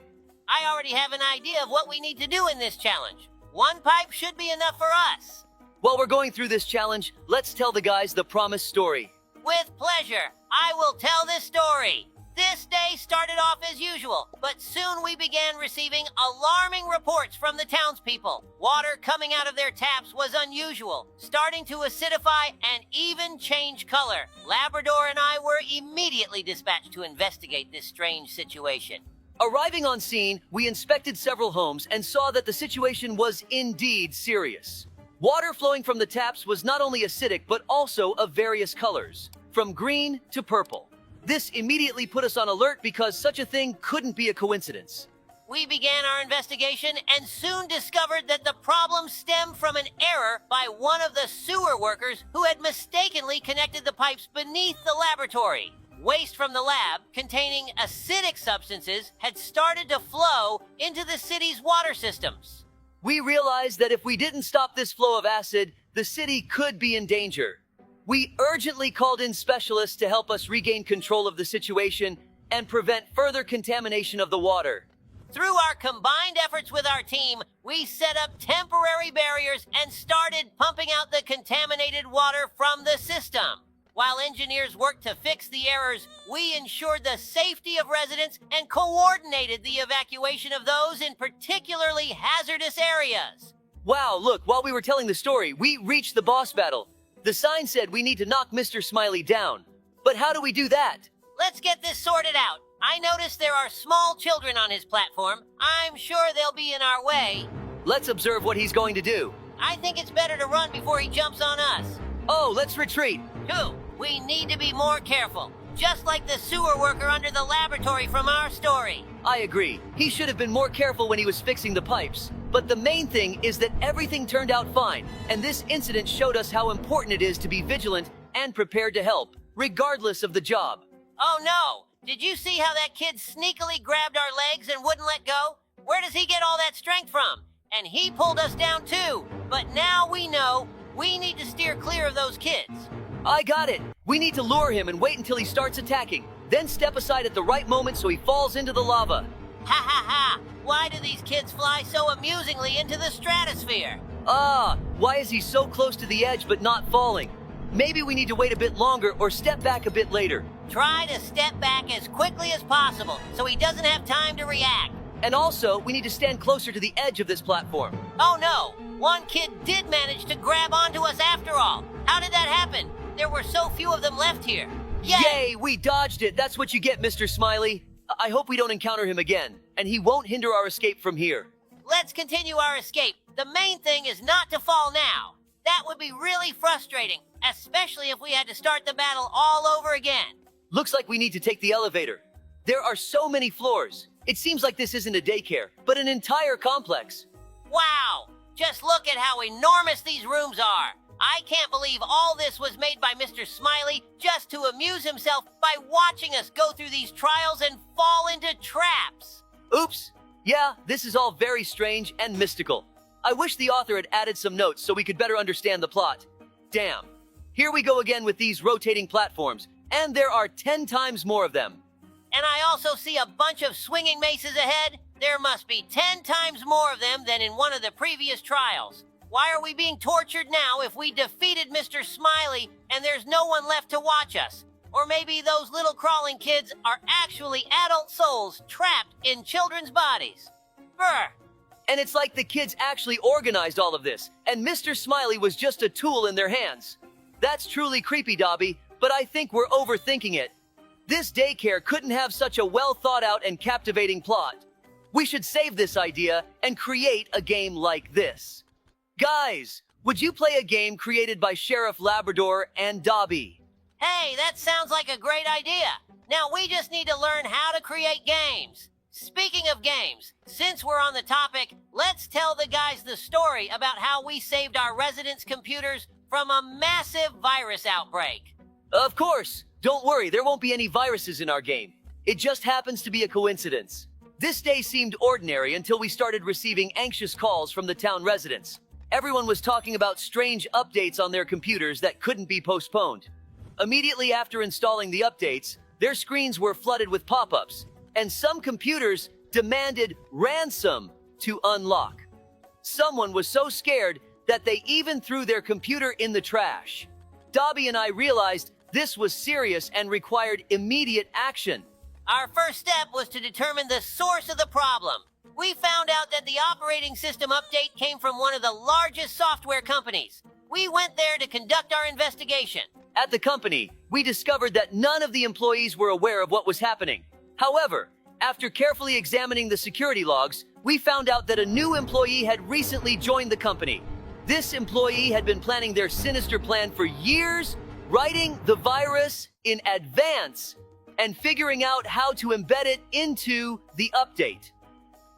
I already have an idea of what we need to do in this challenge. One pipe should be enough for us. While we're going through this challenge, let's tell the guys the promised story. With pleasure, I will tell this story. This day started off as usual, but soon we began receiving alarming reports from the townspeople. Water coming out of their taps was unusual, starting to acidify and even change color. Labrador and I were immediately dispatched to investigate this strange situation. Arriving on scene, we inspected several homes and saw that the situation was indeed serious. Water flowing from the taps was not only acidic, but also of various colors, from green to purple. This immediately put us on alert because such a thing couldn't be a coincidence. We began our investigation and soon discovered that the problem stemmed from an error by one of the sewer workers who had mistakenly connected the pipes beneath the laboratory. Waste from the lab, containing acidic substances, had started to flow into the city's water systems. We realized that if we didn't stop this flow of acid, the city could be in danger. We urgently called in specialists to help us regain control of the situation and prevent further contamination of the water. Through our combined efforts with our team, we set up temporary barriers and started pumping out the contaminated water from the system. While engineers worked to fix the errors, we ensured the safety of residents and coordinated the evacuation of those in particularly hazardous areas. Wow, look, while we were telling the story, we reached the boss battle. The sign said we need to knock Mr. Smiley down. But how do we do that? Let's get this sorted out. I noticed there are small children on his platform. I'm sure they'll be in our way. Let's observe what he's going to do. I think it's better to run before he jumps on us. Oh, let's retreat. 2. We need to be more careful, just like the sewer worker under the laboratory from our story. I agree. He should have been more careful when he was fixing the pipes. But the main thing is that everything turned out fine, and this incident showed us how important it is to be vigilant and prepared to help, regardless of the job. Oh no! Did you see how that kid sneakily grabbed our legs and wouldn't let go? Where does he get all that strength from? And he pulled us down too. But now we know we need to steer clear of those kids. I got it. We need to lure him and wait until he starts attacking, then step aside at the right moment so he falls into the lava. Ha ha ha! Why do these kids fly so amusingly into the stratosphere? Why is he so close to the edge but not falling? Maybe we need to wait a bit longer or step back a bit later. Try to step back as quickly as possible so he doesn't have time to react. And also, we need to stand closer to the edge of this platform. Oh no! One kid did manage to grab onto us after all. How did that happen? There were so few of them left here. Yay! We dodged it. That's what you get, Mr. Smiley. I hope we don't encounter him again, and he won't hinder our escape from here. Let's continue our escape. The main thing is not to fall now. That would be really frustrating, especially if we had to start the battle all over again. Looks like we need to take the elevator. There are so many floors. It seems like this isn't a daycare, but an entire complex. Wow! Just look at how enormous these rooms are. I can't believe all this was made by Mr. Smiley just to amuse himself by watching us go through these trials and fall into traps. Oops. Yeah, this is all very strange and mystical. I wish the author had added some notes so we could better understand the plot. Damn. Here we go again with these rotating platforms, and there are 10 times more of them. And I also see a bunch of swinging maces ahead. There must be 10 times more of them than in one of the previous trials. Why are we being tortured now if we defeated Mr. Smiley and there's no one left to watch us? Or maybe those little crawling kids are actually adult souls trapped in children's bodies. Brr. And it's like the kids actually organized all of this, and Mr. Smiley was just a tool in their hands. That's truly creepy, Dobie, but I think we're overthinking it. This daycare couldn't have such a well-thought-out and captivating plot. We should save this idea and create a game like this. Guys, would you play a game created by Sheriff Labrador and Dobie? Hey, that sounds like a great idea. Now we just need to learn how to create games. Speaking of games, since we're on the topic, let's tell the guys the story about how we saved our residents' computers from a massive virus outbreak. Of course. Don't worry, there won't be any viruses in our game. It just happens to be a coincidence. This day seemed ordinary until we started receiving anxious calls from the town residents. Everyone was talking about strange updates on their computers that couldn't be postponed. Immediately after installing the updates, their screens were flooded with pop-ups, and some computers demanded ransom to unlock. Someone was so scared that they even threw their computer in the trash. Dobie and I realized this was serious and required immediate action. Our first step was to determine the source of the problem. We found out that the operating system update came from one of the largest software companies. We went there to conduct our investigation. At the company, we discovered that none of the employees were aware of what was happening. However, after carefully examining the security logs, we found out that a new employee had recently joined the company. This employee had been planning their sinister plan for years, writing the virus in advance and figuring out how to embed it into the update.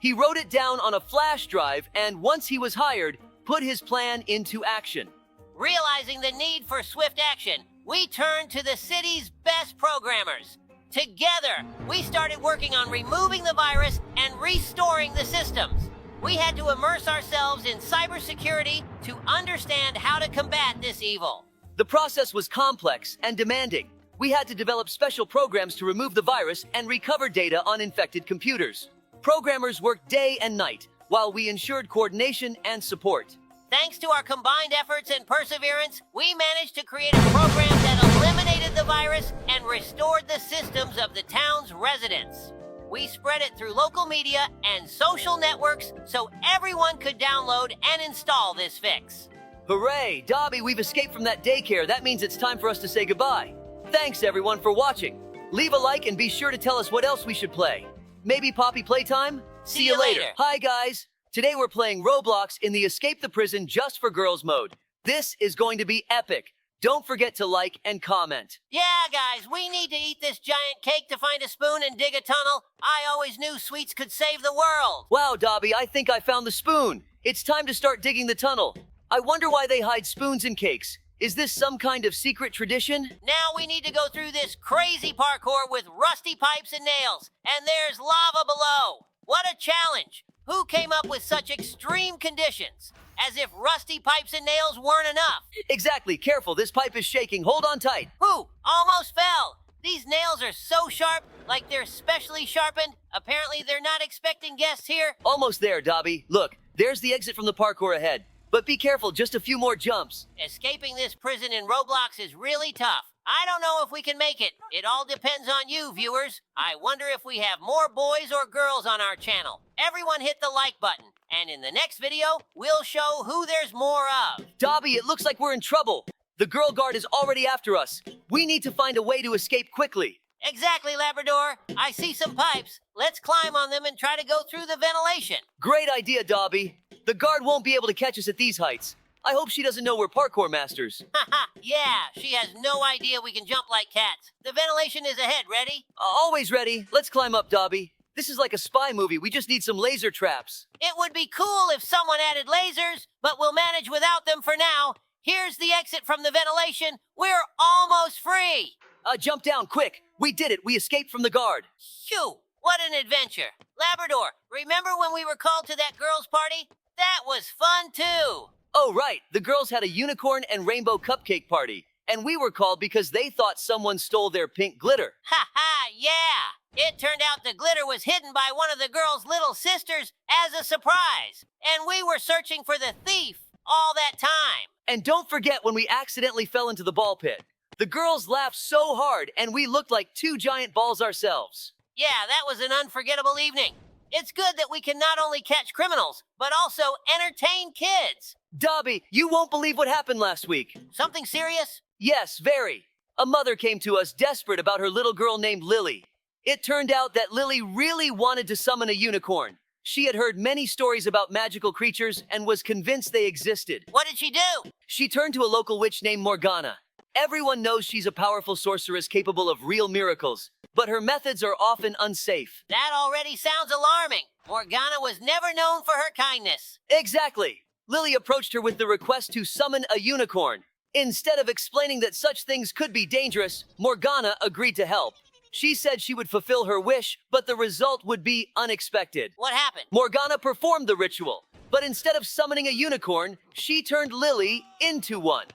He wrote it down on a flash drive and once he was hired, put his plan into action. Realizing the need for swift action, we turned to the city's best programmers. Together, we started working on removing the virus and restoring the systems. We had to immerse ourselves in cybersecurity to understand how to combat this evil. The process was complex and demanding. We had to develop special programs to remove the virus and recover data on infected computers. Programmers worked day and night, while we ensured coordination and support. Thanks to our combined efforts and perseverance, we managed to create a program that eliminated the virus and restored the systems of the town's residents. We spread it through local media and social networks so everyone could download and install this fix. Hooray! Dobie, we've escaped from that daycare. That means it's time for us to say goodbye. Thanks, everyone, for watching. Leave a like and be sure to tell us what else we should play. Maybe Poppy playtime? See you later. Hi, guys. Today we're playing Roblox in the Escape the Prison Just for Girls mode. This is going to be epic. Don't forget to like and comment. Yeah, guys, we need to eat this giant cake to find a spoon and dig a tunnel. I always knew sweets could save the world. Wow, Dobie, I think I found the spoon. It's time to start digging the tunnel. I wonder why they hide spoons in cakes. Is this some kind of secret tradition? Now we need to go through this crazy parkour with rusty pipes and nails. And there's lava below. What a challenge. Who came up with such extreme conditions? As if rusty pipes and nails weren't enough. Exactly. Careful, this pipe is shaking. Hold on tight. Whew, almost fell. These nails are so sharp, like they're specially sharpened. Apparently they're not expecting guests here. Almost there, Dobie. Look, there's the exit from the parkour ahead. But be careful, just a few more jumps. Escaping this prison in Roblox is really tough. I don't know if we can make it. It all depends on you, viewers. I wonder if we have more boys or girls on our channel. Everyone hit the like button. And in the next video, we'll show who there's more of. Dobie, it looks like we're in trouble. The girl guard is already after us. We need to find a way to escape quickly. Exactly, Labrador. I see some pipes. Let's climb on them and try to go through the ventilation. Great idea, Dobie. The guard won't be able to catch us at these heights. I hope she doesn't know we're parkour masters. Haha, yeah, she has no idea we can jump like cats. The ventilation is ahead. Ready? Always ready. Let's climb up, Dobie. This is like a spy movie. We just need some laser traps. It would be cool if someone added lasers, but we'll manage without them for now. Here's the exit from the ventilation. We're almost free. Jump down, quick. We did it. We escaped from the guard. Phew, what an adventure. Labrador, remember when we were called to that girls' party? That was fun, too. Oh, right. The girls had a unicorn and rainbow cupcake party. And we were called because they thought someone stole their pink glitter. Ha ha, yeah. It turned out the glitter was hidden by one of the girls' little sisters as a surprise. And we were searching for the thief all that time. And don't forget when we accidentally fell into the ball pit. The girls laughed so hard and we looked like two giant balls ourselves. Yeah, that was an unforgettable evening. It's good that we can not only catch criminals, but also entertain kids. Dobie, you won't believe what happened last week. Something serious? Yes, very. A mother came to us desperate about her little girl named Lily. It turned out that Lily really wanted to summon a unicorn. She had heard many stories about magical creatures and was convinced they existed. What did she do? She turned to a local witch named Morgana. Everyone knows she's a powerful sorceress capable of real miracles, but her methods are often unsafe. That already sounds alarming. Morgana was never known for her kindness. Exactly. Lily approached her with the request to summon a unicorn. Instead of explaining that such things could be dangerous, Morgana agreed to help. She said she would fulfill her wish, but the result would be unexpected. What happened? Morgana performed the ritual, but instead of summoning a unicorn, she turned Lily into one.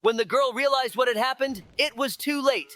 When the girl realized what had happened, it was too late.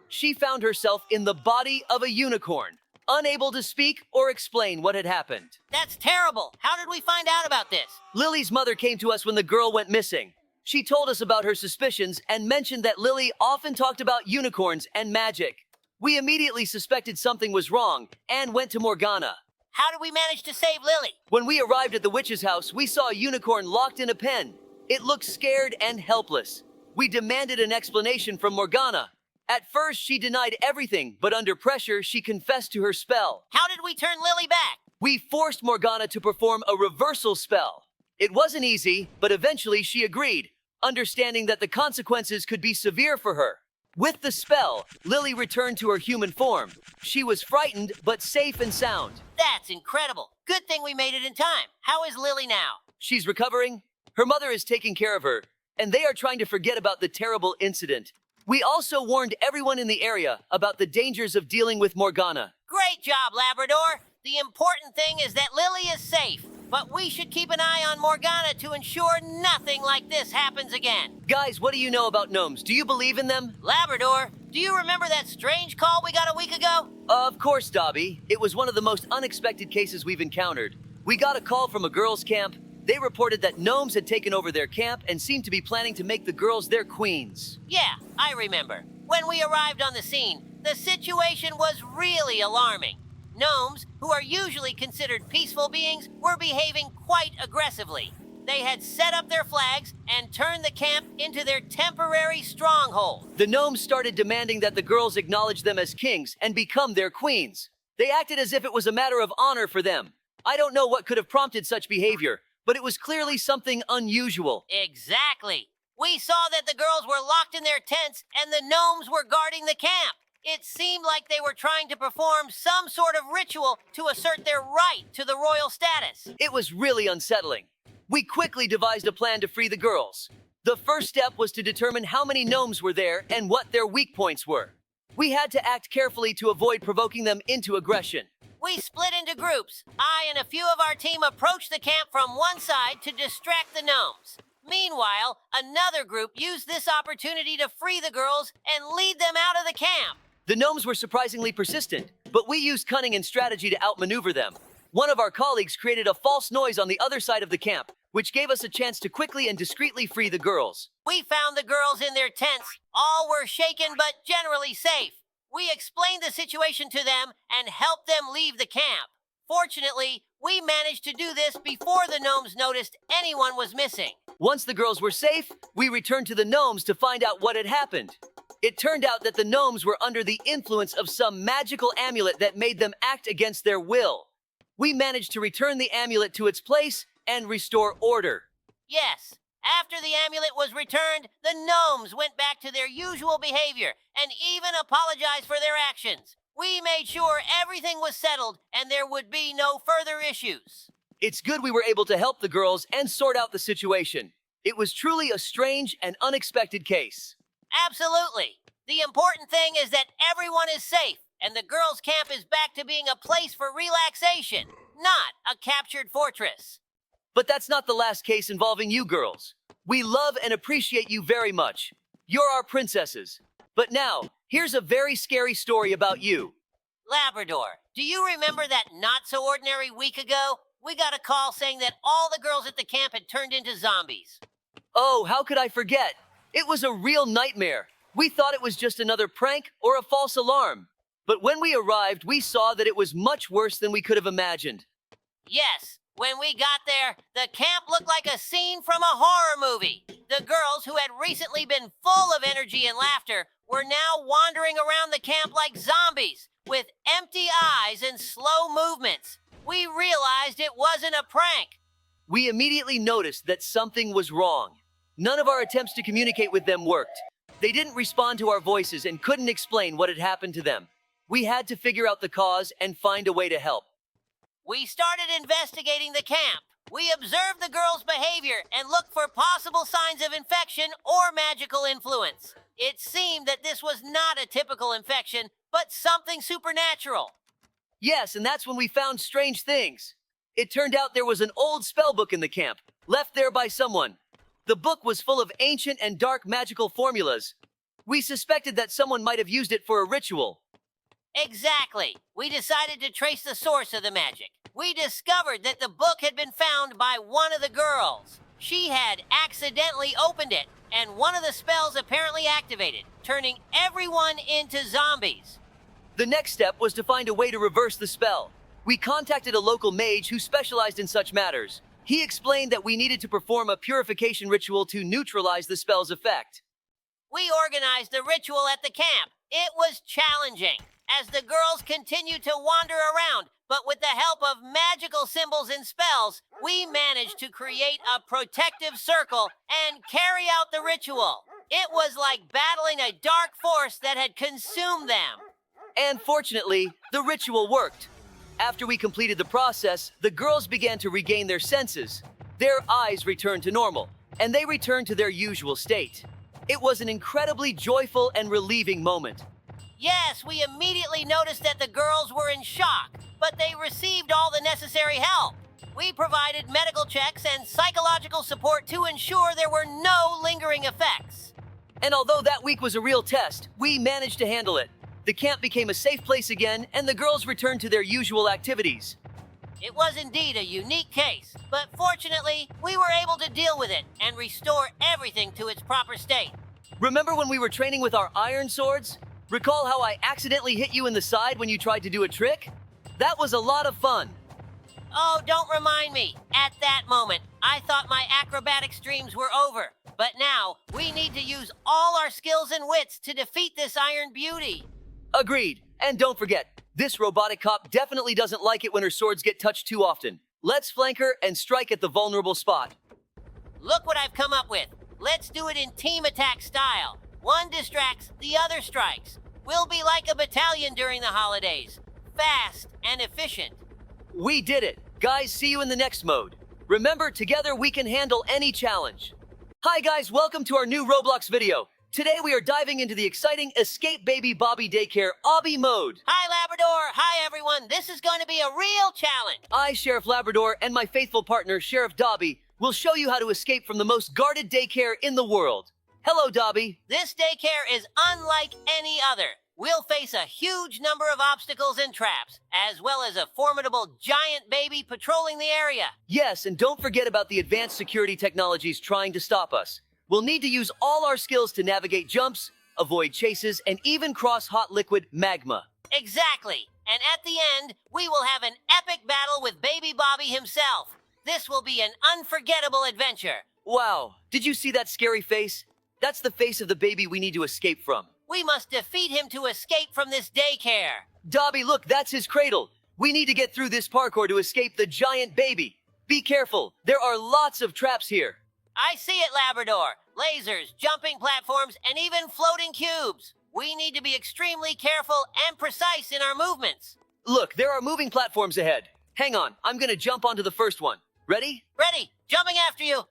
She found herself in the body of a unicorn, unable to speak or explain what had happened. That's terrible. How did we find out about this? Lily's mother came to us when the girl went missing. She told us about her suspicions and mentioned that Lily often talked about unicorns and magic. We immediately suspected something was wrong and went to Morgana. How did we manage to save Lily? When we arrived at the witch's house, we saw a unicorn locked in a pen. It looked scared and helpless. We demanded an explanation from Morgana. At first, she denied everything, but under pressure, she confessed to her spell. How did we turn Lily back? We forced Morgana to perform a reversal spell. It wasn't easy, but eventually she agreed, understanding that the consequences could be severe for her. With the spell, Lily returned to her human form. She was frightened, but safe and sound. That's incredible. Good thing we made it in time. How is Lily now? She's recovering. Her mother is taking care of her, and they are trying to forget about the terrible incident. We also warned everyone in the area about the dangers of dealing with Morgana. Great job, Labrador. The important thing is that Lily is safe, but we should keep an eye on Morgana to ensure nothing like this happens again. Guys, what do you know about gnomes? Do you believe in them? Labrador, do you remember that strange call we got a week ago? Of course, Dobie. It was one of the most unexpected cases we've encountered. We got a call from a girls' camp. They reported that gnomes had taken over their camp and seemed to be planning to make the girls their queens. Yeah, I remember. When we arrived on the scene, the situation was really alarming. Gnomes, who are usually considered peaceful beings, were behaving quite aggressively. They had set up their flags and turned the camp into their temporary stronghold. The gnomes started demanding that the girls acknowledge them as kings and become their queens. They acted as if it was a matter of honor for them. I don't know what could have prompted such behavior, but it was clearly something unusual. Exactly. We saw that the girls were locked in their tents and the gnomes were guarding the camp. It seemed like they were trying to perform some sort of ritual to assert their right to the royal status. It was really unsettling. We quickly devised a plan to free the girls. The first step was to determine how many gnomes were there and what their weak points were. We had to act carefully to avoid provoking them into aggression. We split into groups. I and a few of our team approached the camp from one side to distract the gnomes. Meanwhile, another group used this opportunity to free the girls and lead them out of the camp. The gnomes were surprisingly persistent, but we used cunning and strategy to outmaneuver them. One of our colleagues created a false noise on the other side of the camp, which gave us a chance to quickly and discreetly free the girls. We found the girls in their tents. All were shaken but generally safe. We explained the situation to them and helped them leave the camp. Fortunately, we managed to do this before the gnomes noticed anyone was missing. Once the girls were safe, we returned to the gnomes to find out what had happened. It turned out that the gnomes were under the influence of some magical amulet that made them act against their will. We managed to return the amulet to its place and restore order. Yes, after the amulet was returned, the gnomes went back to their usual behavior and even apologized for their actions. We made sure everything was settled and there would be no further issues. It's good we were able to help the girls and sort out the situation. It was truly a strange and unexpected case. Absolutely. The important thing is that everyone is safe and the girls' camp is back to being a place for relaxation, not a captured fortress. But that's not the last case involving you girls. We love and appreciate you very much. You're our princesses. But now, here's a very scary story about you. Labrador, do you remember that not-so-ordinary week ago? We got a call saying that all the girls at the camp had turned into zombies. Oh, how could I forget? It was a real nightmare. We thought it was just another prank or a false alarm. But when we arrived, we saw that it was much worse than we could have imagined. Yes, when we got there, the camp looked like a scene from a horror movie. The girls, who had recently been full of energy and laughter, were now wandering around the camp like zombies, with empty eyes and slow movements. We realized it wasn't a prank. We immediately noticed that something was wrong. None of our attempts to communicate with them worked. They didn't respond to our voices and couldn't explain what had happened to them. We had to figure out the cause and find a way to help. We started investigating the camp. We observed the girls' behavior and looked for possible signs of infection or magical influence. It seemed that this was not a typical infection, but something supernatural. Yes, and that's when we found strange things. It turned out there was an old spell book in the camp, left there by someone. The book was full of ancient and dark magical formulas. We suspected that someone might have used it for a ritual. Exactly. We decided to trace the source of the magic. We discovered that the book had been found by one of the girls. She had accidentally opened it, and one of the spells apparently activated, turning everyone into zombies. The next step was to find a way to reverse the spell. We contacted a local mage who specialized in such matters. He explained that we needed to perform a purification ritual to neutralize the spell's effect. We organized the ritual at the camp. It was challenging, as the girls continued to wander around, but with the help of magical symbols and spells, we managed to create a protective circle and carry out the ritual. It was like battling a dark force that had consumed them. And fortunately, the ritual worked. After we completed the process, the girls began to regain their senses. Their eyes returned to normal, and they returned to their usual state. It was an incredibly joyful and relieving moment. Yes, we immediately noticed that the girls were in shock, but they received all the necessary help. We provided medical checks and psychological support to ensure there were no lingering effects. And although that week was a real test, we managed to handle it. The camp became a safe place again, and the girls returned to their usual activities. It was indeed a unique case, but fortunately, we were able to deal with it and restore everything to its proper state. Remember when we were training with our iron swords? Recall how I accidentally hit you in the side when you tried to do a trick? That was a lot of fun. Oh, don't remind me. At that moment, I thought my acrobatic dreams were over. But now, we need to use all our skills and wits to defeat this iron beauty. Agreed. And don't forget, this robotic cop definitely doesn't like it when her swords get touched too often. Let's flank her and strike at the vulnerable spot. Look what I've come up with. Let's do it in team attack style. One distracts, the other strikes. We'll be like a battalion during the holidays. Fast and efficient. We did it. Guys, see you in the next mode. Remember, together we can handle any challenge. Hi guys, welcome to our new Roblox video. Today we are diving into the exciting Escape Baby Bobby Daycare Obby mode. Hi Labrador, hi everyone. This is going to be a real challenge. I, Sheriff Labrador, and my faithful partner, Sheriff Dobie, will show you how to escape from the most guarded daycare in the world. Hello, Dobie. This daycare is unlike any other. We'll face a huge number of obstacles and traps, as well as a formidable giant baby patrolling the area. Yes, and don't forget about the advanced security technologies trying to stop us. We'll need to use all our skills to navigate jumps, avoid chases, and even cross hot liquid magma. Exactly. And at the end, we will have an epic battle with Baby Bobby himself. This will be an unforgettable adventure. Wow, did you see that scary face? That's the face of the baby we need to escape from. We must defeat him to escape from this daycare. Dobby, look, that's his cradle. We need to get through this parkour to escape the giant baby. Be careful, there are lots of traps here. I see it, Labrador. Lasers, jumping platforms, and even floating cubes. We need to be extremely careful and precise in our movements. Look, there are moving platforms ahead. Hang on, I'm gonna jump onto the first one. Ready? Ready, jumping after you.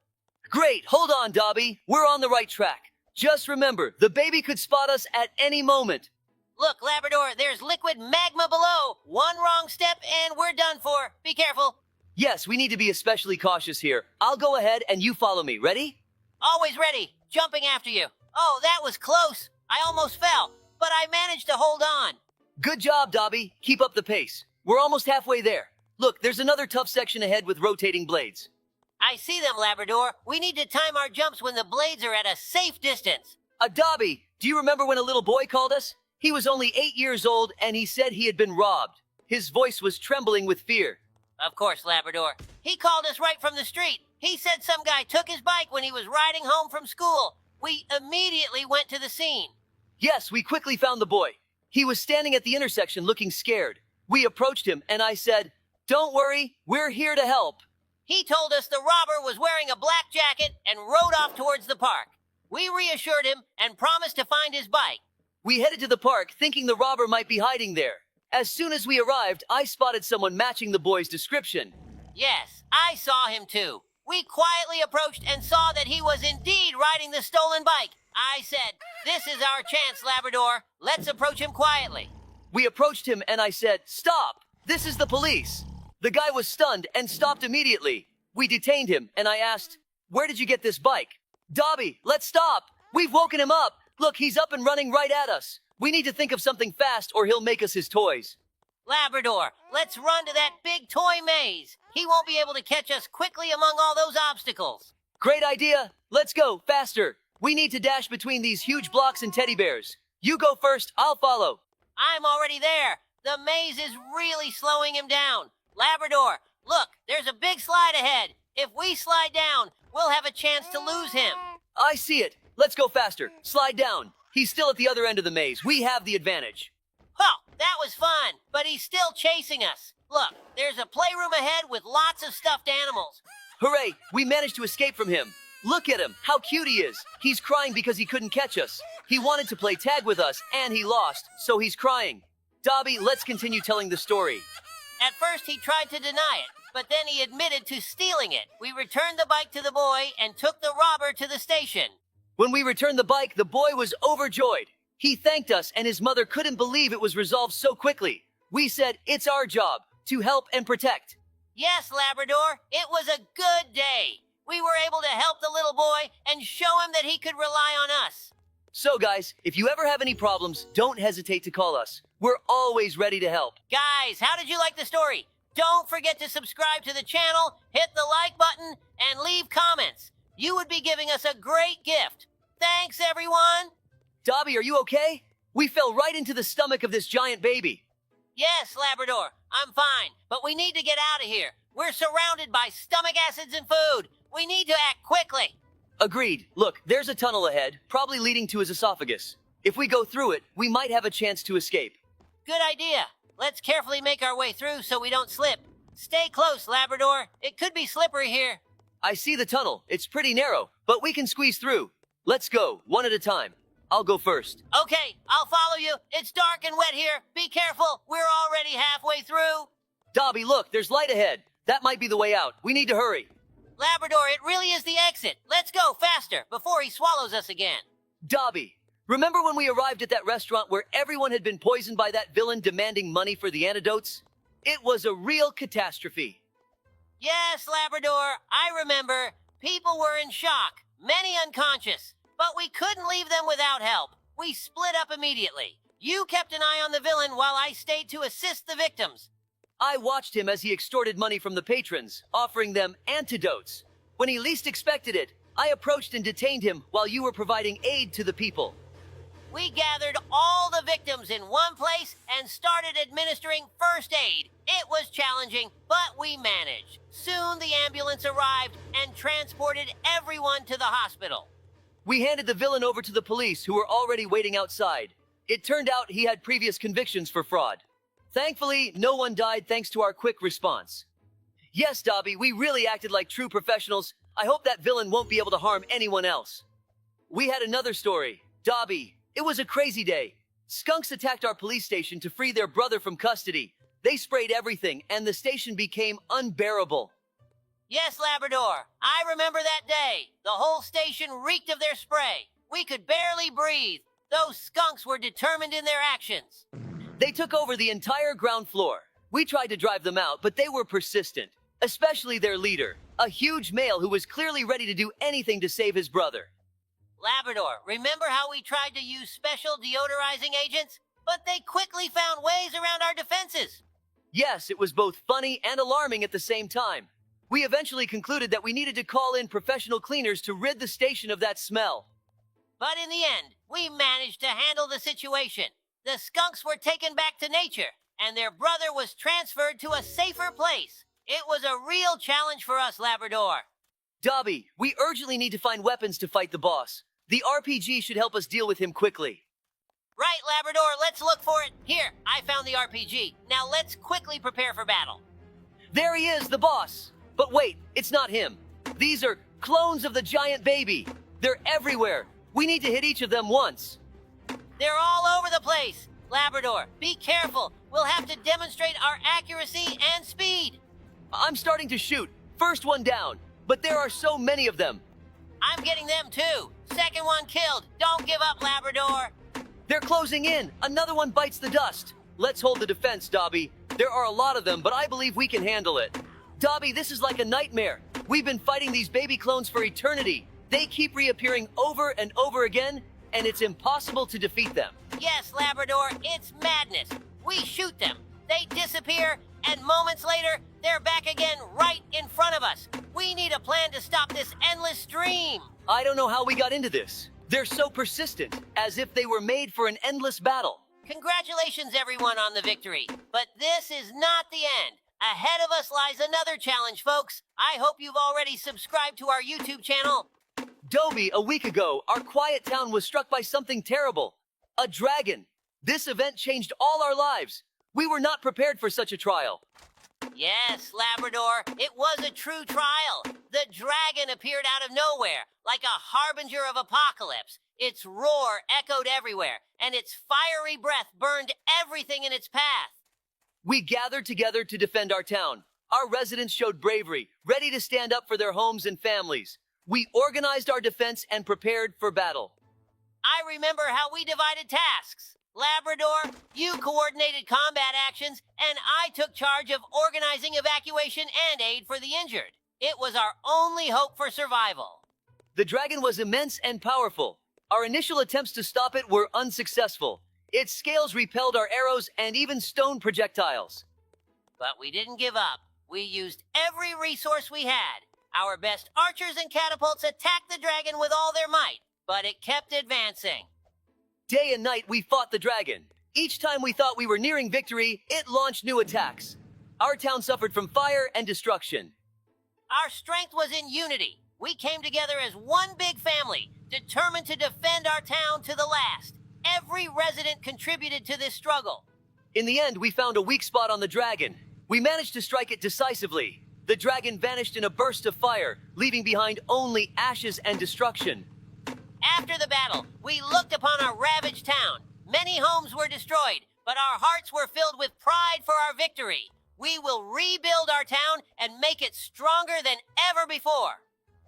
Great, hold on, Dobby. We're on the right track. Just remember, the baby could spot us at any moment. Look, Labrador, there's liquid magma below. One wrong step and we're done for. Be careful. Yes, we need to be especially cautious here. I'll go ahead and you follow me. Ready? Always ready. Jumping after you. Oh, that was close. I almost fell, but I managed to hold on. Good job, Dobby. Keep up the pace. We're almost halfway there. Look, there's another tough section ahead with rotating blades. I see them, Labrador. We need to time our jumps when the blades are at a safe distance. Dobby, do you remember when a little boy called us? He was only 8 years old and he said he had been robbed. His voice was trembling with fear. Of course, Labrador. He called us right from the street. He said some guy took his bike when he was riding home from school. We immediately went to the scene. Yes, we quickly found the boy. He was standing at the intersection looking scared. We approached him and I said, "Don't worry, we're here to help." He told us the robber was wearing a black jacket and rode off towards the park. We reassured him and promised to find his bike. We headed to the park thinking the robber might be hiding there. As soon as we arrived, I spotted someone matching the boy's description. Yes, I saw him too. We quietly approached and saw that he was indeed riding the stolen bike. I said, "This is our chance, Labrador. Let's approach him quietly." We approached him and I said, "Stop! This is the police." The guy was stunned and stopped immediately. We detained him and I asked, "Where did you get this bike?" "Dobby, let's stop! We've woken him up! Look, he's up and running right at us! We need to think of something fast or he'll make us his toys." Labrador, let's run to that big toy maze. He won't be able to catch us quickly among all those obstacles. Great idea! Let's go, faster! We need to dash between these huge blocks and teddy bears. You go first, I'll follow. I'm already there. The maze is really slowing him down. Labrador, look, there's a big slide ahead. If we slide down, we'll have a chance to lose him. I see it. Let's go faster. Slide down. He's still at the other end of the maze. We have the advantage. Oh, that was fun, but he's still chasing us. Look, there's a playroom ahead with lots of stuffed animals. Hooray! We managed to escape from him. Look at him, how cute he is. He's crying because he couldn't catch us. He wanted to play tag with us, and he lost, so he's crying. Dobie, let's continue telling the story. At first, he tried to deny it, but then he admitted to stealing it. We returned the bike to the boy and took the robber to the station. When we returned the bike, the boy was overjoyed. He thanked us, and his mother couldn't believe it was resolved so quickly. We said, it's our job to help and protect. Yes, Labrador, it was a good day. We were able to help the little boy and show him that he could rely on us. So guys, if you ever have any problems, don't hesitate to call us. We're always ready to help. Guys, how did you like the story? Don't forget to subscribe to the channel, hit the like button, and leave comments. You would be giving us a great gift. Thanks, everyone. Dobie, are you okay? We fell right into the stomach of this giant baby. Yes, Labrador, I'm fine, but we need to get out of here. We're surrounded by stomach acids and food. We need to act quickly. Agreed. Look, there's a tunnel ahead, probably leading to his esophagus. If we go through it, we might have a chance to escape. Good idea. Let's carefully make our way through so we don't slip. Stay close, Labrador. It could be slippery here. I see the tunnel. It's pretty narrow, but we can squeeze through. Let's go, one at a time. I'll go first. Okay, I'll follow you. It's dark and wet here. Be careful. We're already halfway through. Dobie, look, there's light ahead. That might be the way out. We need to hurry. Labrador, it really is the exit. Let's go faster before he swallows us again. Dobie, remember when we arrived at that restaurant where everyone had been poisoned by that villain demanding money for the antidotes? It was a real catastrophe. Yes, Labrador, I remember. People were in shock, many unconscious, but we couldn't leave them without help. We split up immediately. You kept an eye on the villain while I stayed to assist the victims. I watched him as he extorted money from the patrons, offering them antidotes. When he least expected it, I approached and detained him while you were providing aid to the people. We gathered all the victims in one place and started administering first aid. It was challenging, but we managed. Soon the ambulance arrived and transported everyone to the hospital. We handed the villain over to the police, who were already waiting outside. It turned out he had previous convictions for fraud. Thankfully, no one died thanks to our quick response. Yes, Dobie, we really acted like true professionals. I hope that villain won't be able to harm anyone else. We had another story. Dobie, it was a crazy day. Skunks attacked our police station to free their brother from custody. They sprayed everything, and the station became unbearable. Yes, Labrador, I remember that day. The whole station reeked of their spray. We could barely breathe. Those skunks were determined in their actions. They took over the entire ground floor. We tried to drive them out, but they were persistent, especially their leader, a huge male who was clearly ready to do anything to save his brother. Labrador, remember how we tried to use special deodorizing agents? But they quickly found ways around our defenses. Yes, it was both funny and alarming at the same time. We eventually concluded that we needed to call in professional cleaners to rid the station of that smell. But in the end, we managed to handle the situation. The skunks were taken back to nature, and their brother was transferred to a safer place. It was a real challenge for us, Labrador. Dobie, we urgently need to find weapons to fight the boss. The RPG should help us deal with him quickly. Right, Labrador, let's look for it. Here, I found the RPG. Now let's quickly prepare for battle. There he is, the boss. But wait, it's not him. These are clones of the giant baby. They're everywhere. We need to hit each of them once. They're all over the place. Labrador, be careful. We'll have to demonstrate our accuracy and speed. I'm starting to shoot. First one down. But there are so many of them. I'm getting them too. Second one killed. Don't give up, Labrador. They're closing in. Another one bites the dust. Let's hold the defense, Dobie. There are a lot of them, but I believe we can handle it. Dobie, this is like a nightmare. We've been fighting these baby clones for eternity. They keep reappearing over and over again, and it's impossible to defeat them. Yes, Labrador, it's madness. We shoot them. They disappear, and moments later, they're back again right in front of us. We need a plan to stop this endless stream. I don't know how we got into this. They're so persistent, as if they were made for an endless battle. Congratulations, everyone, on the victory. But this is not the end. Ahead of us lies another challenge, folks. I hope you've already subscribed to our YouTube channel. Dobie, a week ago, our quiet town was struck by something terrible. A dragon. This event changed all our lives. We were not prepared for such a trial. Yes, Labrador, it was a true trial. The dragon appeared out of nowhere. like a harbinger of apocalypse. Its roar echoed everywhere, and its fiery breath burned everything in its path. We gathered together to defend our town. Our residents showed bravery, ready to stand up for their homes and families. We organized our defense and prepared for battle. I remember how we divided tasks. Labrador, you coordinated combat actions, and I took charge of organizing evacuation and aid for the injured. It was our only hope for survival. The dragon was immense and powerful. Our initial attempts to stop it were unsuccessful. Its scales repelled our arrows and even stone projectiles. But we didn't give up. We used every resource we had. Our best archers and catapults attacked the dragon with all their might, but it kept advancing. Day and night, we fought the dragon. Each time we thought we were nearing victory, it launched new attacks. Our town suffered from fire and destruction. Our strength was in unity. We came together as one big family, determined to defend our town to the last. Every resident contributed to this struggle. In the end, we found a weak spot on the dragon. We managed to strike it decisively. The dragon vanished in a burst of fire, leaving behind only ashes and destruction. After the battle, we looked upon our ravaged town. Many homes were destroyed, but our hearts were filled with pride for our victory. We will rebuild our town and make it stronger than ever before.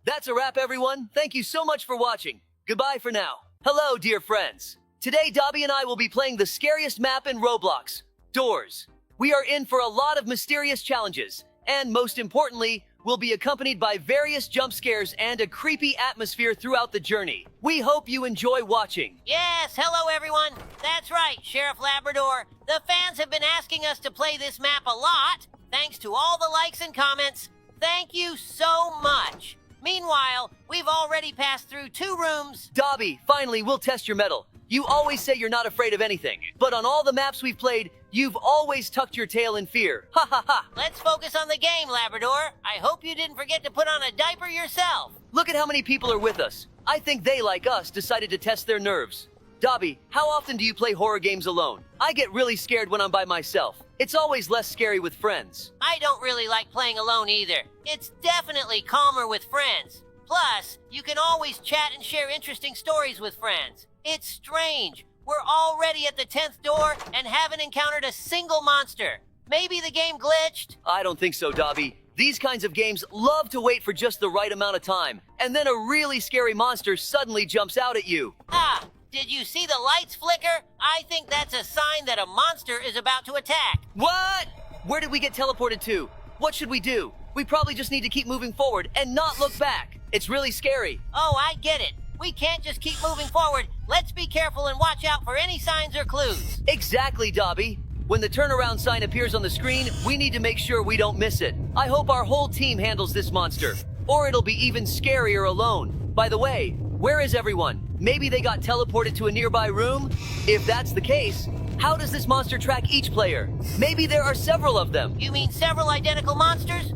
That's a wrap, everyone. Thank you so much for watching. Goodbye for now. Hello, dear friends. Today, Dobie and I will be playing the scariest map in Roblox, Doors. We are in for a lot of mysterious challenges, and most importantly, we'll be accompanied by various jump scares and a creepy atmosphere throughout the journey. We hope you enjoy watching. Yes, hello everyone. That's right, Sheriff Labrador. The fans have been asking us to play this map a lot. Thanks to all the likes and comments. Thank you so much. Meanwhile, we've already passed through 2 rooms. Dobie, finally, we'll test your mettle. You always say you're not afraid of anything, but on all the maps we've played, you've always tucked your tail in fear. Ha ha ha! Let's focus on the game, Labrador. I hope you didn't forget to put on a diaper yourself. Look at how many people are with us. I think they, like us, decided to test their nerves. Dobie, how often do you play horror games alone? I get really scared when I'm by myself. It's always less scary with friends. I don't really like playing alone either. It's definitely calmer with friends. Plus, you can always chat and share interesting stories with friends. It's strange. We're already at the 10th door and haven't encountered a single monster. Maybe the game glitched? I don't think so, Dobie. These kinds of games love to wait for just the right amount of time, and then a really scary monster suddenly jumps out at you. Ah, did you see the lights flicker? I think that's a sign that a monster is about to attack. What? Where did we get teleported to? What should we do? We probably just need to keep moving forward and not look back. It's really scary. Oh, I get it. We can't just keep moving forward. Let's be careful and watch out for any signs or clues. Exactly, Dobie. When the turnaround sign appears on the screen, we need to make sure we don't miss it. I hope our whole team handles this monster, or it'll be even scarier alone. By the way, where is everyone? Maybe they got teleported to a nearby room? If that's the case, how does this monster track each player? Maybe there are several of them. You mean several identical monsters?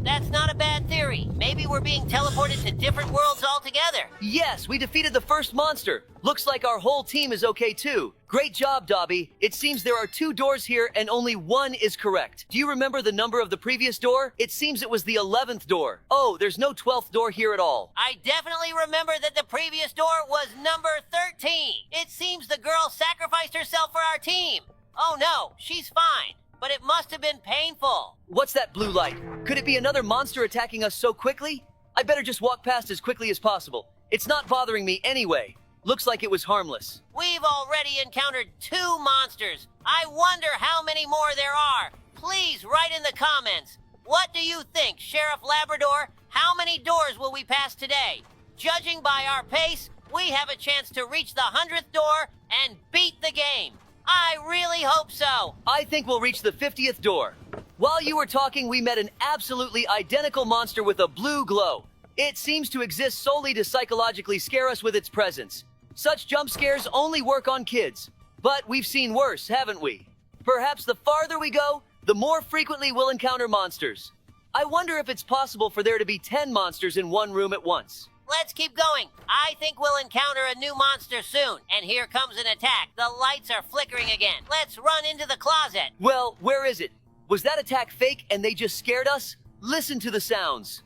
That's not a bad theory. Maybe we're being teleported to different worlds altogether. Yes, we defeated the first monster. Looks like our whole team is okay too. Great job, Dobie. It seems there are 2 doors here and only 1 is correct. Do you remember the number of the previous door? It seems it was the 11th door. Oh, there's no 12th door here at all. I definitely remember that the previous door was number 13. It seems the girl sacrificed herself for our team. Oh no, she's fine. But it must have been painful. What's that blue light? Could it be another monster attacking us so quickly? I better just walk past as quickly as possible. It's not bothering me anyway. Looks like it was harmless. We've already encountered 2 monsters. I wonder how many more there are. Please write in the comments. What do you think, Sheriff Labrador? How many doors will we pass today? Judging by our pace, we have a chance to reach the 100th door and beat the game. I really hope so. I think we'll reach the 50th door. While you were talking, we met an absolutely identical monster with a blue glow. It seems to exist solely to psychologically scare us with its presence. Such jump scares only work on kids. But we've seen worse, haven't we? Perhaps the farther we go, the more frequently we'll encounter monsters. I wonder if it's possible for there to be 10 monsters in one room at once. Let's keep going. I think we'll encounter a new monster soon. And here comes an attack. The lights are flickering again. Let's run into the closet. Well, where is it? Was that attack fake and they just scared us? Listen to the sounds.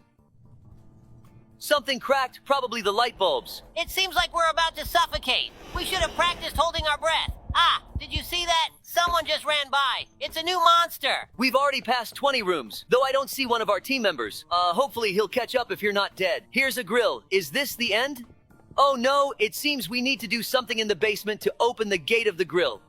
Something cracked, probably the light bulbs. It seems like we're about to suffocate. We should have practiced holding our breath. Ah, did you see that? Someone just ran by. It's a new monster. We've already passed 20 rooms, though I don't see one of our team members. Hopefully he'll catch up if you're not dead. Here's a grill. Is this the end? Oh no, it seems we need to do something in the basement to open the gate of the grill.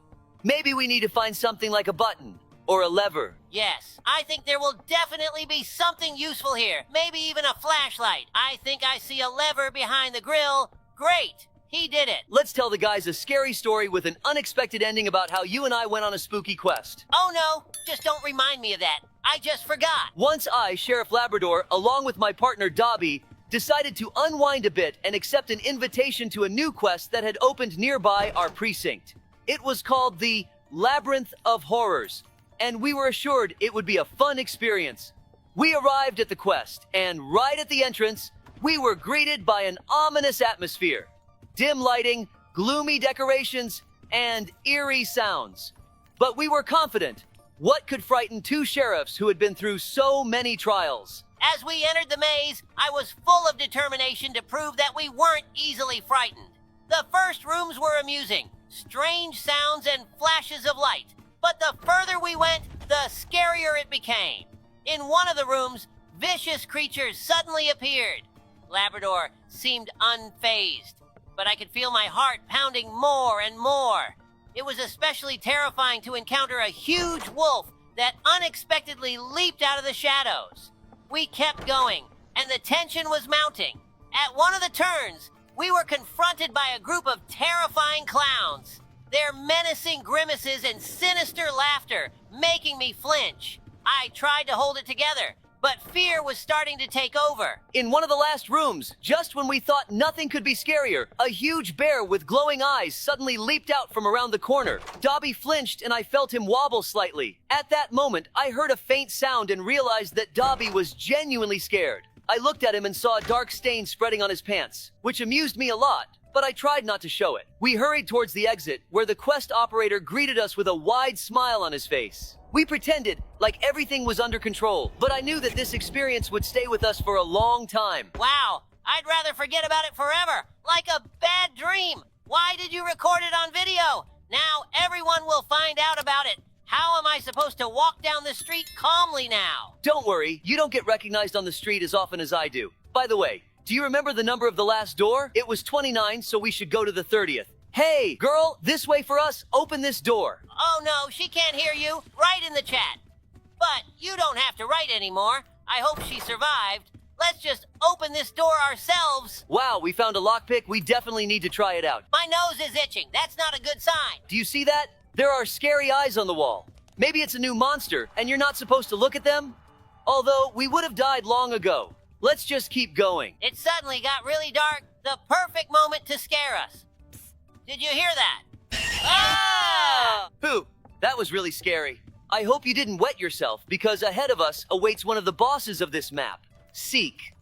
Maybe we need to find something like a button or a lever. Yes, I think there will definitely be something useful here. Maybe even a flashlight. I think I see a lever behind the grill. Great, he did it. Let's tell the guys a scary story with an unexpected ending about how you and I went on a spooky quest. Oh no, just don't remind me of that. I just forgot. Once I, Sheriff Labrador, along with my partner Dobie, decided to unwind a bit and accept an invitation to a new quest that had opened nearby our precinct. It was called the Labyrinth of Horrors, and we were assured it would be a fun experience. We arrived at the quest, and right at the entrance, we were greeted by an ominous atmosphere. Dim lighting, gloomy decorations, and eerie sounds. But we were confident. What could frighten two sheriffs who had been through so many trials? As we entered the maze, I was full of determination to prove that we weren't easily frightened. The first rooms were amusing, strange sounds and flashes of light. But the further we went, the scarier it became. In one of the rooms, vicious creatures suddenly appeared. Labrador seemed unfazed, but I could feel my heart pounding more and more. It was especially terrifying to encounter a huge wolf that unexpectedly leaped out of the shadows. We kept going, and the tension was mounting. At one of the turns, we were confronted by a group of terrifying clowns. Their menacing grimaces and sinister laughter making me flinch. I tried to hold it together, but fear was starting to take over. In one of the last rooms, just when we thought nothing could be scarier, a huge bear with glowing eyes suddenly leaped out from around the corner. Dobie flinched and I felt him wobble slightly. At that moment, I heard a faint sound and realized that Dobie was genuinely scared. I looked at him and saw a dark stain spreading on his pants, which amused me a lot, but I tried not to show it. We hurried towards the exit, where the quest operator greeted us with a wide smile on his face. We pretended like everything was under control, but I knew that this experience would stay with us for a long time. Wow, I'd rather forget about it forever, like a bad dream. Why did you record it on video? Now everyone will find out about it. How am I supposed to walk down the street calmly now? Don't worry, you don't get recognized on the street as often as I do. By the way, do you remember the number of the last door? It was 29, so we should go to the 30th. Hey, girl, this way for us. Open this door. Oh no, she can't hear you. Write in the chat. But you don't have to write anymore. I hope she survived. Let's just open this door ourselves. Wow, we found a lockpick. We definitely need to try it out. My nose is itching. That's not a good sign. Do you see that? There are scary eyes on the wall. Maybe it's a new monster, and you're not supposed to look at them? Although, we would have died long ago. Let's just keep going. It suddenly got really dark. The perfect moment to scare us. Did you hear that? Ah! Pooh, that was really scary. I hope you didn't wet yourself, because ahead of us awaits one of the bosses of this map. Seek.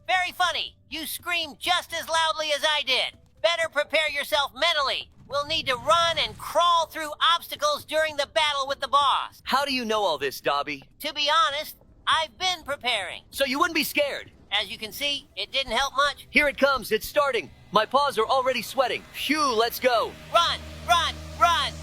Very funny. You screamed just as loudly as I did. Better prepare yourself mentally. We'll need to run and crawl through obstacles during the battle with the boss. How do you know all this, Dobie? To be honest, I've been preparing. So you wouldn't be scared? As you can see, it didn't help much. Here it comes. It's starting. My paws are already sweating. Phew, let's go. Run, run, run.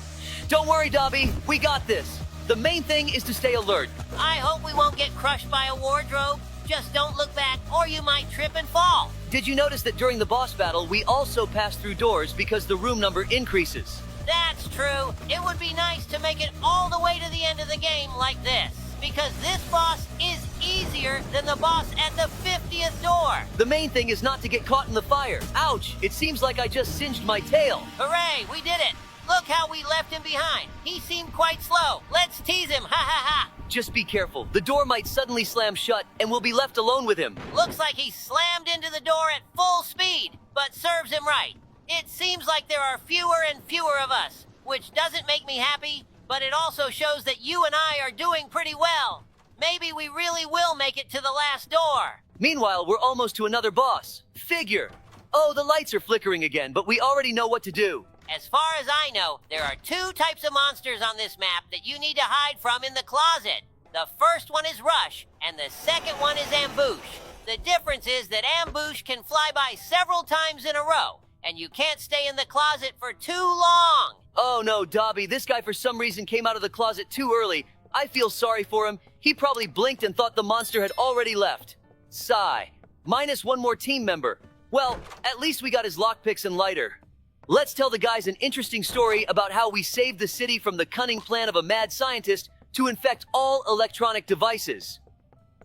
Don't worry, Dobie. We got this. The main thing is to stay alert. I hope we won't get crushed by a wardrobe. Just don't look back or you might trip and fall. Did you notice that during the boss battle, we also pass through doors because the room number increases? That's true. It would be nice to make it all the way to the end of the game like this, because this boss is easier than the boss at the 50th door. The main thing is not to get caught in the fire. Ouch! It seems like I just singed my tail. Hooray, we did it. Look how we left him behind. He seemed quite slow. Let's tease him, ha ha ha. Just be careful. The door might suddenly slam shut and we'll be left alone with him. Looks like he slammed into the door at full speed, but serves him right. It seems like there are fewer and fewer of us, which doesn't make me happy, but it also shows that you and I are doing pretty well. Maybe we really will make it to the last door. Meanwhile, we're almost to another boss. Figure. Oh, the lights are flickering again, but we already know what to do. As far as I know, there are two types of monsters on this map that you need to hide from in the closet. The first one is Rush, and the second one is Ambush. The difference is that Ambush can fly by several times in a row, and you can't stay in the closet for too long. Oh no, Dobie, this guy for some reason came out of the closet too early. I feel sorry for him. He probably blinked and thought the monster had already left. Sigh. Minus one more team member. Well, at least we got his lockpicks and lighter. Let's tell the guys an interesting story about how we saved the city from the cunning plan of a mad scientist to infect all electronic devices.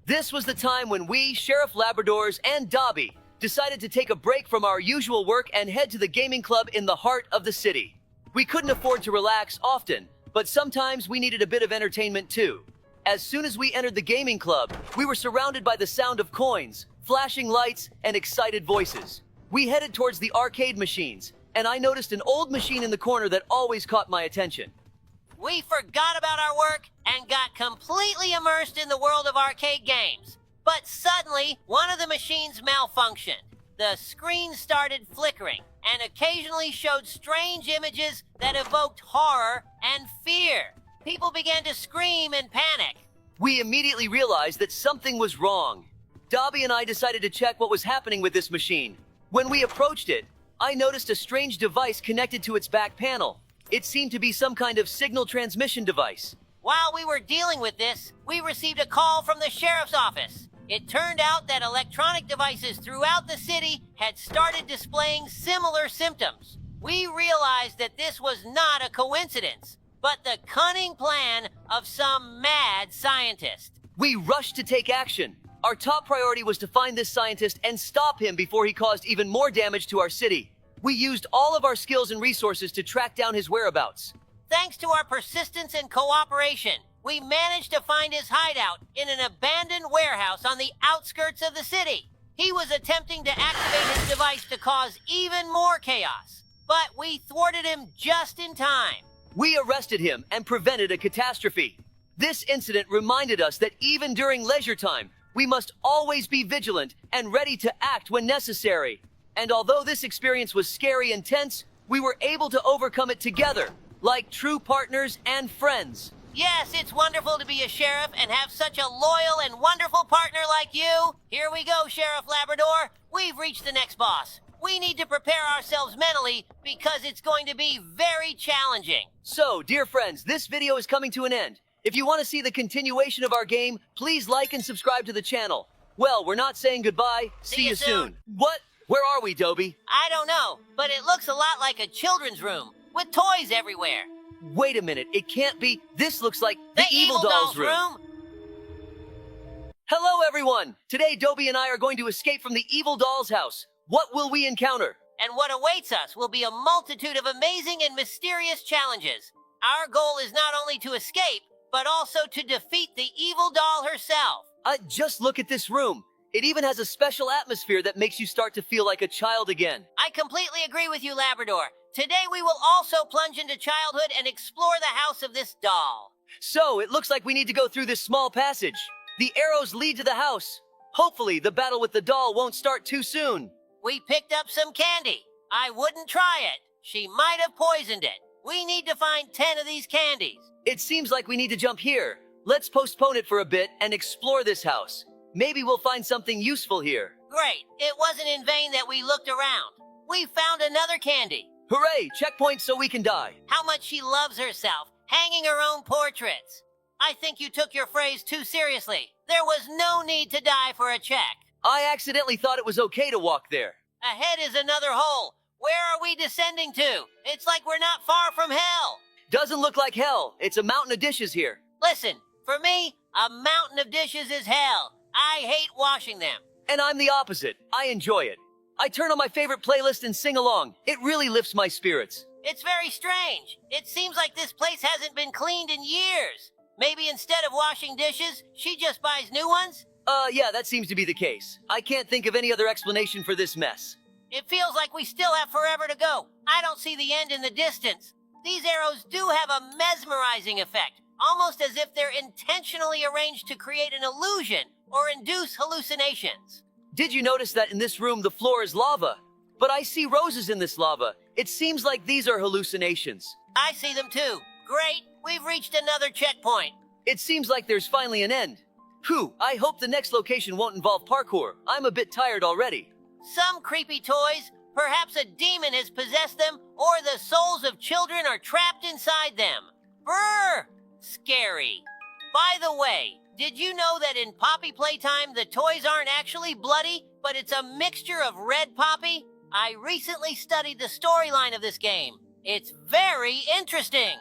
This was the time when we, Sheriff Labradors and Dobie, decided to take a break from our usual work and head to the gaming club in the heart of the city. We couldn't afford to relax often, but sometimes we needed a bit of entertainment too. As soon as we entered the gaming club, we were surrounded by the sound of coins, flashing lights, and excited voices. We headed towards the arcade machines, and I noticed an old machine in the corner that always caught my attention. We forgot about our work and got completely immersed in the world of arcade games. But suddenly, one of the machines malfunctioned. The screen started flickering and occasionally showed strange images that evoked horror and fear. People began to scream and panic. We immediately realized that something was wrong. Dobie and I decided to check what was happening with this machine. When we approached it, I noticed a strange device connected to its back panel. It seemed to be some kind of signal transmission device. While we were dealing with this, we received a call from the sheriff's office. It turned out that electronic devices throughout the city had started displaying similar symptoms. We realized that this was not a coincidence, but the cunning plan of some mad scientist. We rushed to take action. Our top priority was to find this scientist and stop him before he caused even more damage to our city. We used all of our skills and resources to track down his whereabouts. Thanks to our persistence and cooperation, we managed to find his hideout in an abandoned warehouse on the outskirts of the city. He was attempting to activate his device to cause even more chaos, but we thwarted him just in time. We arrested him and prevented a catastrophe. This incident reminded us that even during leisure time, we must always be vigilant and ready to act when necessary. And although this experience was scary and tense, we were able to overcome it together, like true partners and friends. Yes, it's wonderful to be a sheriff and have such a loyal and wonderful partner like you. Here we go, Sheriff Labrador. We've reached the next boss. We need to prepare ourselves mentally because it's going to be very challenging. So, dear friends, this video is coming to an end. If you want to see the continuation of our game, please like and subscribe to the channel. Well, we're not saying goodbye. See you soon. What? Where are we, Dobie? I don't know, but it looks a lot like a children's room with toys everywhere. Wait a minute, it can't be. This looks like the Evil Doll's room. Hello, everyone. Today, Dobie and I are going to escape from the Evil Doll's house. What will we encounter? And what awaits us will be a multitude of amazing and mysterious challenges. Our goal is not only to escape, but also to defeat the evil doll herself. Just look at this room. It even has a special atmosphere that makes you start to feel like a child again. I completely agree with you, Labrador. Today we will also plunge into childhood and explore the house of this doll. So, it looks like we need to go through this small passage. The arrows lead to the house. Hopefully, the battle with the doll won't start too soon. We picked up some candy. I wouldn't try it. She might have poisoned it. We need to find 10 of these candies. It seems like we need to jump here. Let's postpone it for a bit and explore this house. Maybe we'll find something useful here. Great. It wasn't in vain that we looked around. We found another candy. Hooray! Checkpoint so we can die. How much she loves herself, hanging her own portraits. I think you took your phrase too seriously. There was no need to die for a check. I accidentally thought it was okay to walk there. Ahead is another hole. Where are we descending to? It's like we're not far from hell. Doesn't look like hell. It's a mountain of dishes here. Listen, for me, a mountain of dishes is hell. I hate washing them. And I'm the opposite. I enjoy it. I turn on my favorite playlist and sing along. It really lifts my spirits. It's very strange. It seems like this place hasn't been cleaned in years. Maybe instead of washing dishes, she just buys new ones? Yeah, that seems to be the case. I can't think of any other explanation for this mess. It feels like we still have forever to go. I don't see the end in the distance. These arrows do have a mesmerizing effect, almost as if they're intentionally arranged to create an illusion or induce hallucinations. Did you notice that in this room the floor is lava? But I see roses in this lava. It seems like these are hallucinations. I see them too. Great, we've reached another checkpoint. It seems like there's finally an end. Whew, I hope the next location won't involve parkour. I'm a bit tired already. Some creepy toys, perhaps a demon has possessed them, or the souls of children are trapped inside them. Brr! Scary. By the way, did you know that in Poppy Playtime, the toys aren't actually bloody, but it's a mixture of red Poppy? I recently studied the storyline of this game. It's very interesting.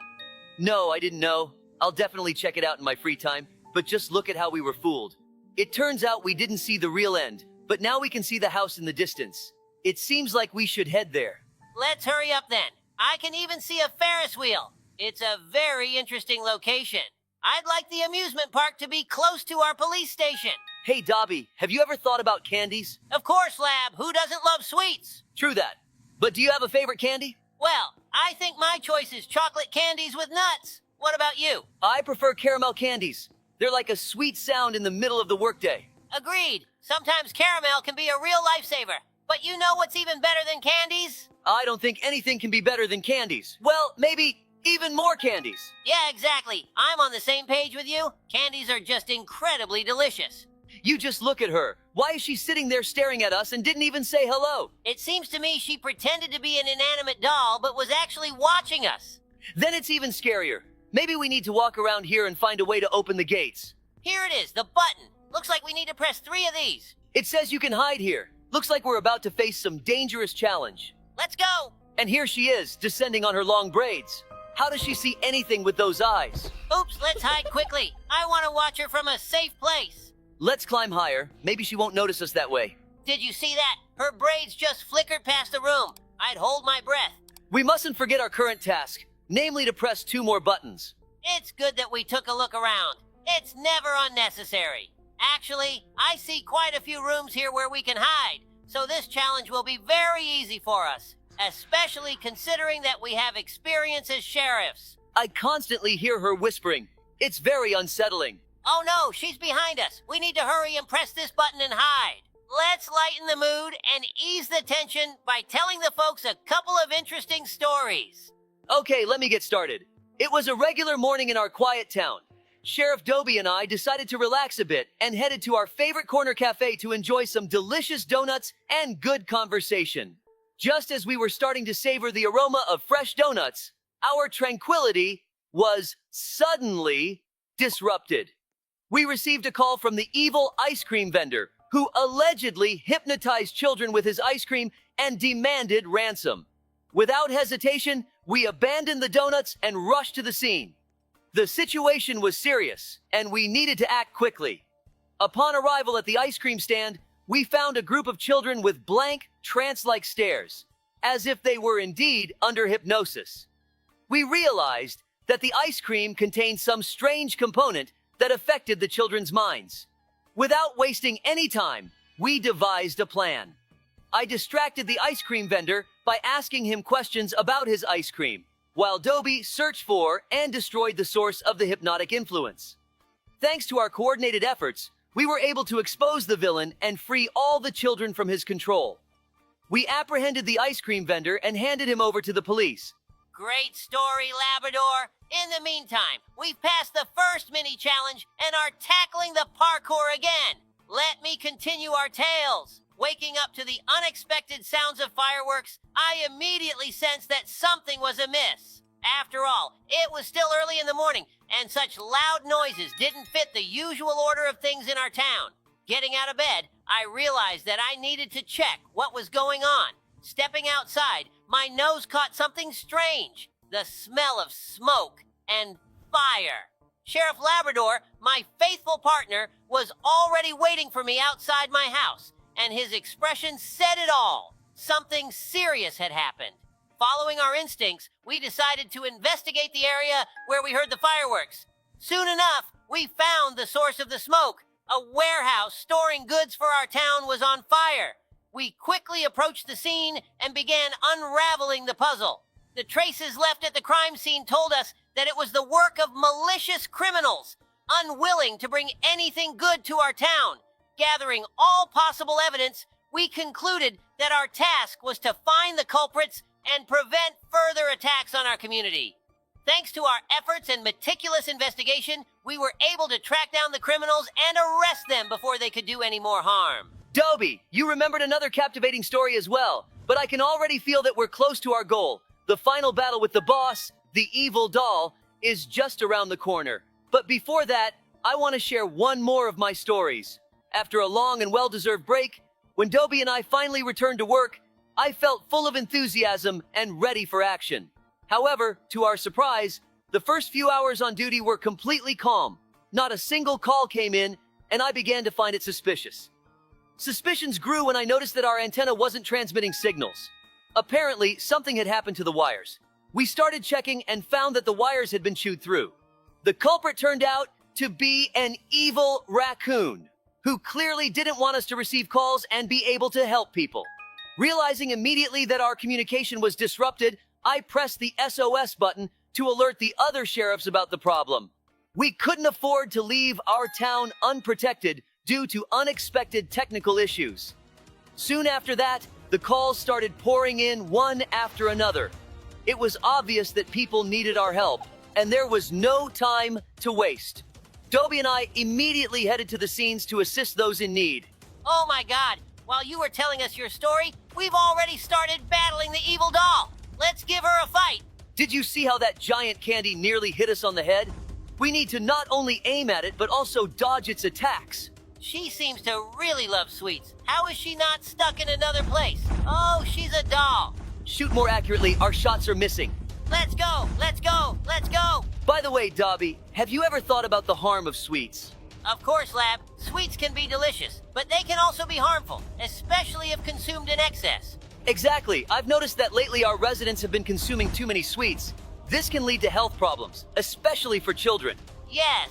No, I didn't know. I'll definitely check it out in my free time, but just look at how we were fooled. It turns out we didn't see the real end, but now we can see the house in the distance. It seems like we should head there. Let's hurry up then. I can even see a Ferris wheel. It's a very interesting location. I'd like the amusement park to be close to our police station. Hey, Dobby, have you ever thought about candies? Of course, Lab. Who doesn't love sweets? True that. But do you have a favorite candy? Well, I think my choice is chocolate candies with nuts. What about you? I prefer caramel candies. They're like a sweet sound in the middle of the workday. Agreed. Sometimes caramel can be a real lifesaver. But you know what's even better than candies? I don't think anything can be better than candies. Well, maybe even more candies. Yeah, exactly. I'm on the same page with you. Candies are just incredibly delicious. You just look at her. Why is she sitting there staring at us and didn't even say hello? It seems to me she pretended to be an inanimate doll, but was actually watching us. Then it's even scarier. Maybe we need to walk around here and find a way to open the gates. Here it is, the button. Looks like we need to press 3 of these. It says you can hide here. Looks like we're about to face some dangerous challenge. Let's go. And here she is, descending on her long braids. How does she see anything with those eyes? Oops, let's hide quickly. I want to watch her from a safe place. Let's climb higher. Maybe she won't notice us that way. Did you see that? Her braids just flickered past the room. I'd hold my breath. We mustn't forget our current task, namely to press 2 more buttons. It's good that we took a look around. It's never unnecessary. Actually, I see quite a few rooms here where we can hide, so this challenge will be very easy for us, especially considering that we have experience as sheriffs. I constantly hear her whispering. It's very unsettling. Oh no, she's behind us. We need to hurry and press this button and hide. Let's lighten the mood and ease the tension by telling the folks a couple of interesting stories. Okay, let me get started. It was a regular morning in our quiet town. Sheriff Dobie and I decided to relax a bit and headed to our favorite corner cafe to enjoy some delicious donuts and good conversation. Just as we were starting to savor the aroma of fresh donuts, our tranquility was suddenly disrupted. We received a call from the evil ice cream vendor who allegedly hypnotized children with his ice cream and demanded ransom. Without hesitation, we abandoned the donuts and rushed to the scene. The situation was serious, and we needed to act quickly. Upon arrival at the ice cream stand, we found a group of children with blank, trance-like stares, as if they were indeed under hypnosis. We realized that the ice cream contained some strange component that affected the children's minds. Without wasting any time, we devised a plan. I distracted the ice cream vendor by asking him questions about his ice cream, while Dobie searched for and destroyed the source of the hypnotic influence. Thanks to our coordinated efforts, we were able to expose the villain and free all the children from his control. We apprehended the ice cream vendor and handed him over to the police. Great story, Labrador. In the meantime, we've passed the first mini-challenge and are tackling the parkour again. Let me continue our tales. Waking up to the unexpected sounds of fireworks, I immediately sensed that something was amiss. After all, it was still early in the morning, and such loud noises didn't fit the usual order of things in our town. Getting out of bed, I realized that I needed to check what was going on. Stepping outside, my nose caught something strange. The smell of smoke and fire. Sheriff Labrador, my faithful partner, was already waiting for me outside my house, and his expression said it all. Something serious had happened. Following our instincts, we decided to investigate the area where we heard the fireworks. Soon enough, we found the source of the smoke. A warehouse storing goods for our town was on fire. We quickly approached the scene and began unraveling the puzzle. The traces left at the crime scene told us that it was the work of malicious criminals, unwilling to bring anything good to our town. Gathering all possible evidence, we concluded that our task was to find the culprits and prevent further attacks on our community. Thanks to our efforts and meticulous investigation, we were able to track down the criminals and arrest them before they could do any more harm. Dobie, you remembered another captivating story as well, but I can already feel that we're close to our goal. The final battle with the boss, the evil doll, is just around the corner. But before that, I want to share one more of my stories. After a long and well-deserved break, when Dobie and I finally returned to work, I felt full of enthusiasm and ready for action. However, to our surprise, the first few hours on duty were completely calm. Not a single call came in, and I began to find it suspicious. Suspicions grew when I noticed that our antenna wasn't transmitting signals. Apparently, something had happened to the wires. We started checking and found that the wires had been chewed through. The culprit turned out to be an evil raccoon, who clearly didn't want us to receive calls and be able to help people. Realizing immediately that our communication was disrupted, I pressed the SOS button to alert the other sheriffs about the problem. We couldn't afford to leave our town unprotected due to unexpected technical issues. Soon after that, the calls started pouring in one after another. It was obvious that people needed our help, and there was no time to waste. Dobie and I immediately headed to the scenes to assist those in need. Oh my God, while you were telling us your story, we've already started battling the evil doll. Let's give her a fight. Did you see how that giant candy nearly hit us on the head? We need to not only aim at it, but also dodge its attacks. She seems to really love sweets. How is she not stuck in another place? Oh, she's a doll. Shoot more accurately, our shots are missing. Let's go, let's go, let's go. By the way, Dobie, have you ever thought about the harm of sweets? Of course, Lab. Sweets can be delicious, but they can also be harmful, especially if consumed in excess. Exactly. I've noticed that lately our residents have been consuming too many sweets. This can lead to health problems, especially for children. Yes,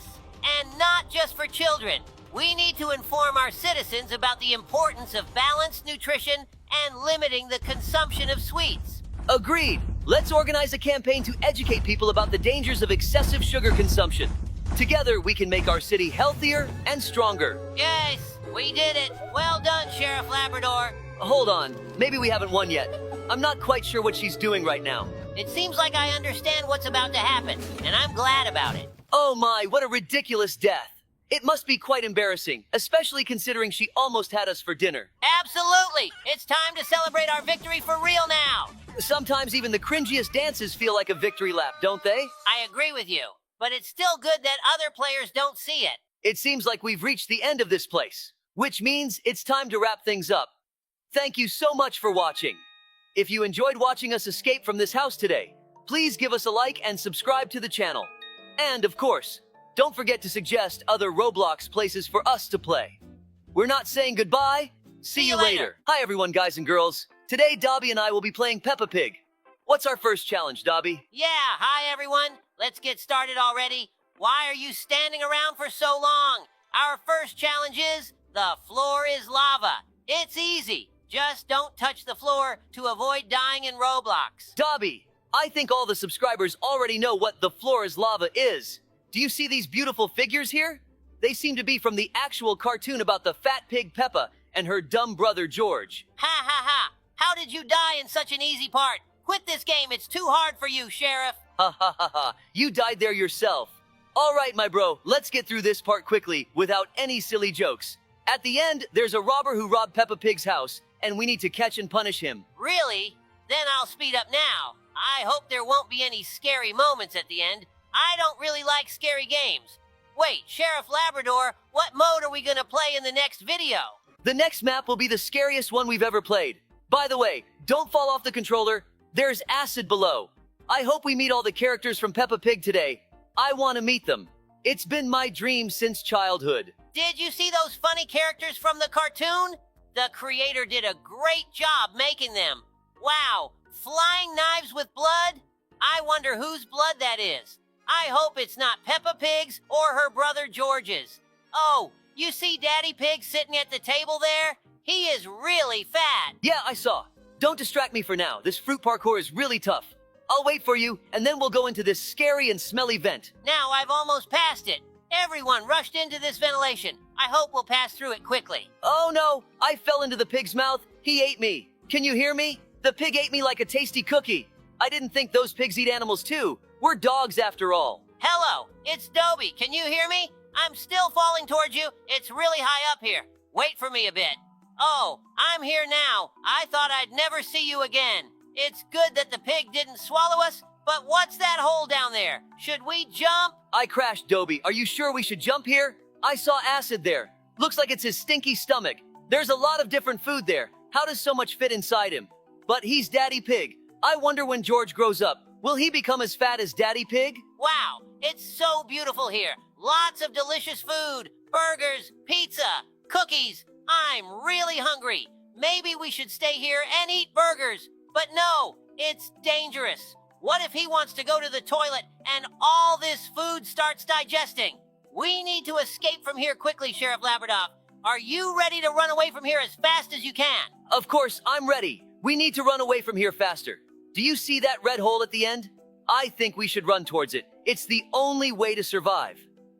and not just for children. We need to inform our citizens about the importance of balanced nutrition and limiting the consumption of sweets. Agreed. Let's organize a campaign to educate people about the dangers of excessive sugar consumption. Together, we can make our city healthier and stronger. Yes, we did it. Well done, Sheriff Labrador. Hold on. Maybe we haven't won yet. I'm not quite sure what she's doing right now. It seems like I understand what's about to happen, and I'm glad about it. Oh my, what a ridiculous death. It must be quite embarrassing, especially considering she almost had us for dinner. Absolutely! It's time to celebrate our victory for real now! Sometimes even the cringiest dances feel like a victory lap, don't they? I agree with you, but it's still good that other players don't see it. It seems like we've reached the end of this place, which means it's time to wrap things up. Thank you so much for watching. If you enjoyed watching us escape from this house today, please give us a like and subscribe to the channel. And of course, don't forget to suggest other Roblox places for us to play. We're not saying goodbye. See you later. Hi everyone, guys and girls. Today, Dobie and I will be playing Peppa Pig. What's our first challenge, Dobie? Yeah, hi everyone. Let's get started already. Why are you standing around for so long? Our first challenge is, the floor is lava. It's easy. Just don't touch the floor to avoid dying in Roblox. Dobie, I think all the subscribers already know what the floor is lava is. Do you see these beautiful figures here? They seem to be from the actual cartoon about the fat pig Peppa and her dumb brother George. Ha ha ha! How did you die in such an easy part? Quit this game, it's too hard for you, Sheriff. Ha ha ha ha, you died there yourself. All right, my bro, let's get through this part quickly without any silly jokes. At the end, there's a robber who robbed Peppa Pig's house, and we need to catch and punish him. Really? Then I'll speed up now. I hope there won't be any scary moments at the end. I don't really like scary games. Wait, Sheriff Labrador, what mode are we gonna play in the next video? The next map will be the scariest one we've ever played. By the way, don't fall off the controller. There's acid below. I hope we meet all the characters from Peppa Pig today. I want to meet them. It's been my dream since childhood. Did you see those funny characters from the cartoon? The creator did a great job making them. Wow, flying knives with blood? I wonder whose blood that is. I hope it's not Peppa Pig's or her brother George's. Oh, you see Daddy Pig sitting at the table there? He is really fat. Yeah, I saw. Don't distract me for now. This fruit parkour is really tough. I'll wait for you, and then we'll go into this scary and smelly vent. Now I've almost passed it. Everyone rushed into this ventilation. I hope we'll pass through it quickly. Oh no, I fell into the pig's mouth. He ate me. Can you hear me? The pig ate me like a tasty cookie. I didn't think those pigs eat animals too, We're dogs after all. Hello, it's Dobie. Can you hear me? I'm still falling towards you. It's really high up here. Wait for me a bit. Oh, I'm here now. I thought I'd never see you again. It's good that the pig didn't swallow us, but what's that hole down there? Should we jump? I crashed, Dobie. Are you sure we should jump here? I saw acid there. Looks like it's his stinky stomach. There's a lot of different food there. How does so much fit inside him? But he's Daddy Pig. I wonder when George grows up, will he become as fat as Daddy Pig? Wow, it's so beautiful here. Lots of delicious food, burgers, pizza, cookies. I'm really hungry. Maybe we should stay here and eat burgers. But no, it's dangerous. What if he wants to go to the toilet and all this food starts digesting? We need to escape from here quickly, Sheriff Labrador. Are you ready to run away from here as fast as you can? Of course, I'm ready. We need to run away from here faster. Do you see that red hole at the end? I think we should run towards it. It's the only way to survive.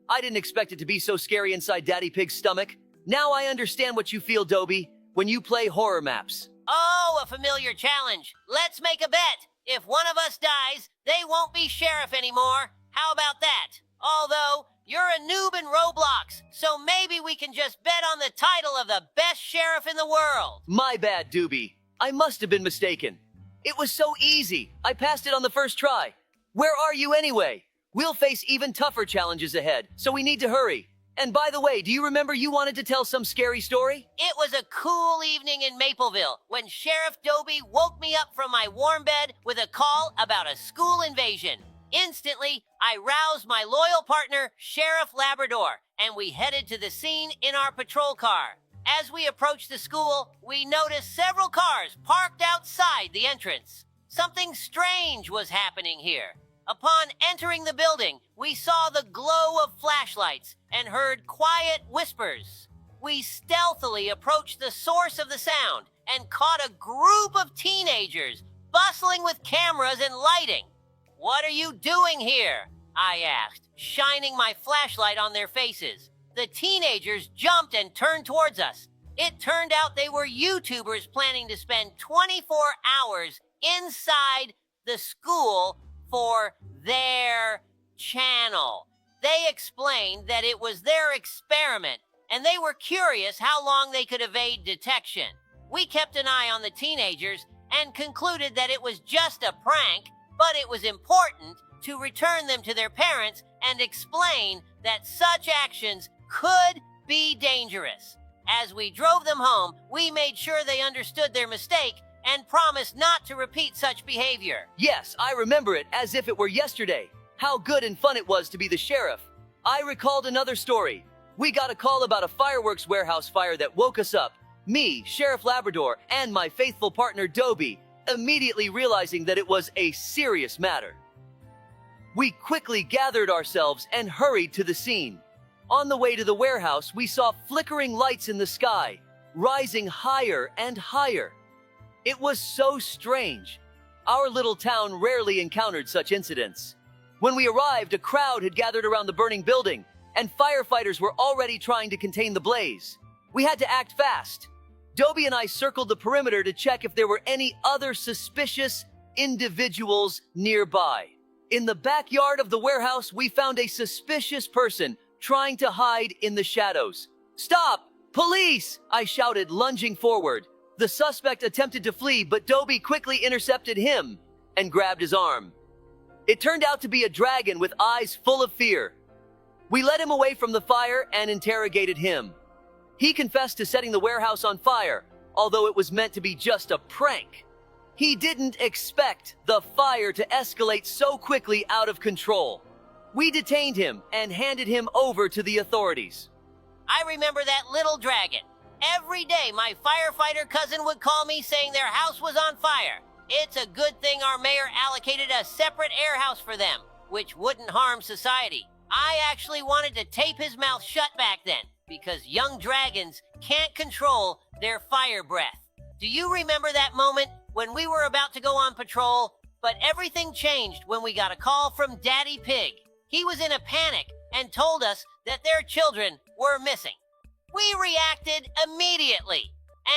I didn't expect it to be so scary inside Daddy Pig's stomach. Now I understand what you feel, Dobie, when you play horror maps. Oh, a familiar challenge. Let's make a bet. If one of us dies, they won't be sheriff anymore. How about that? Although, you're a noob in Roblox, so maybe we can just bet on the title of the best sheriff in the world. My bad, Dobie. I must have been mistaken. It was so easy. I passed it on the first try. Where are you anyway? We'll face even tougher challenges ahead, so we need to hurry. And by the way, do you remember you wanted to tell some scary story? It was a cool evening in Mapleville when Sheriff Dobie woke me up from my warm bed with a call about a school invasion. Instantly, I roused my loyal partner, Sheriff Labrador, and we headed to the scene in our patrol car. As we approached the school, we noticed several cars parked outside the entrance. Something strange was happening here. Upon entering the building, we saw the glow of flashlights and heard quiet whispers. We stealthily approached the source of the sound and caught a group of teenagers bustling with cameras and lighting. "What are you doing here?" I asked, shining my flashlight on their faces. The teenagers jumped and turned towards us. It turned out they were YouTubers planning to spend 24 hours inside the school for their channel. They explained that it was their experiment, and they were curious how long they could evade detection. We kept an eye on the teenagers and concluded that it was just a prank, but it was important to return them to their parents and explain that such actions could be dangerous. As we drove them home, we made sure they understood their mistake and promised not to repeat such behavior. Yes, I remember it as if it were yesterday. How good and fun it was to be the sheriff. I recalled another story. We got a call about a fireworks warehouse fire that woke us up. Me, Sheriff Labrador, and my faithful partner Dobie, immediately realizing that it was a serious matter. We quickly gathered ourselves and hurried to the scene. On the way to the warehouse, we saw flickering lights in the sky, rising higher and higher. It was so strange. Our little town rarely encountered such incidents. When we arrived, a crowd had gathered around the burning building, and firefighters were already trying to contain the blaze. We had to act fast. Dobie and I circled the perimeter to check if there were any other suspicious individuals nearby. In the backyard of the warehouse, we found a suspicious person trying to hide in the shadows. "Stop! Police!" I shouted, lunging forward. The suspect attempted to flee, but Dobie quickly intercepted him and grabbed his arm. It turned out to be a dragon with eyes full of fear. We led him away from the fire and interrogated him. He confessed to setting the warehouse on fire, although it was meant to be just a prank. He didn't expect the fire to escalate so quickly out of control. We detained him and handed him over to the authorities. I remember that little dragon. Every day, my firefighter cousin would call me saying their house was on fire. It's a good thing our mayor allocated a separate air house for them, which wouldn't harm society. I actually wanted to tape his mouth shut back then, because young dragons can't control their fire breath. Do you remember that moment when we were about to go on patrol, but everything changed when we got a call from Daddy Pig? He was in a panic and told us that their children were missing. We reacted immediately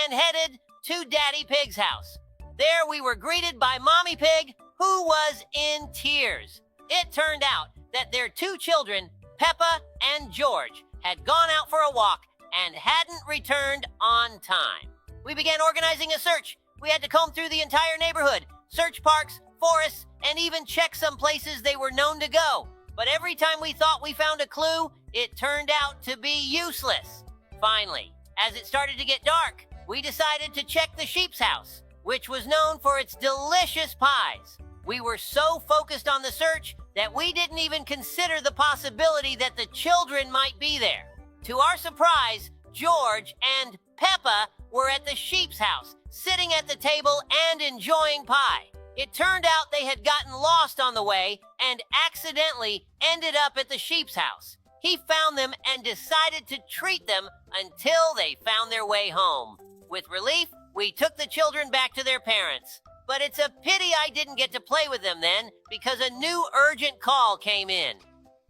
and headed to Daddy Pig's house. There we were greeted by Mommy Pig, who was in tears. It turned out that their two children, Peppa and George, had gone out for a walk and hadn't returned on time. We began organizing a search. We had to comb through the entire neighborhood, search parks, forests, and even check some places they were known to go. But every time we thought we found a clue, it turned out to be useless. Finally, as it started to get dark, we decided to check the sheep's house, which was known for its delicious pies. We were so focused on the search that we didn't even consider the possibility that the children might be there. To our surprise, George and Peppa were at the sheep's house, sitting at the table and enjoying pie. It turned out they had gotten lost on the way and accidentally ended up at the sheep's house. He found them and decided to treat them until they found their way home. With relief, we took the children back to their parents. But it's a pity I didn't get to play with them then, because a new urgent call came in.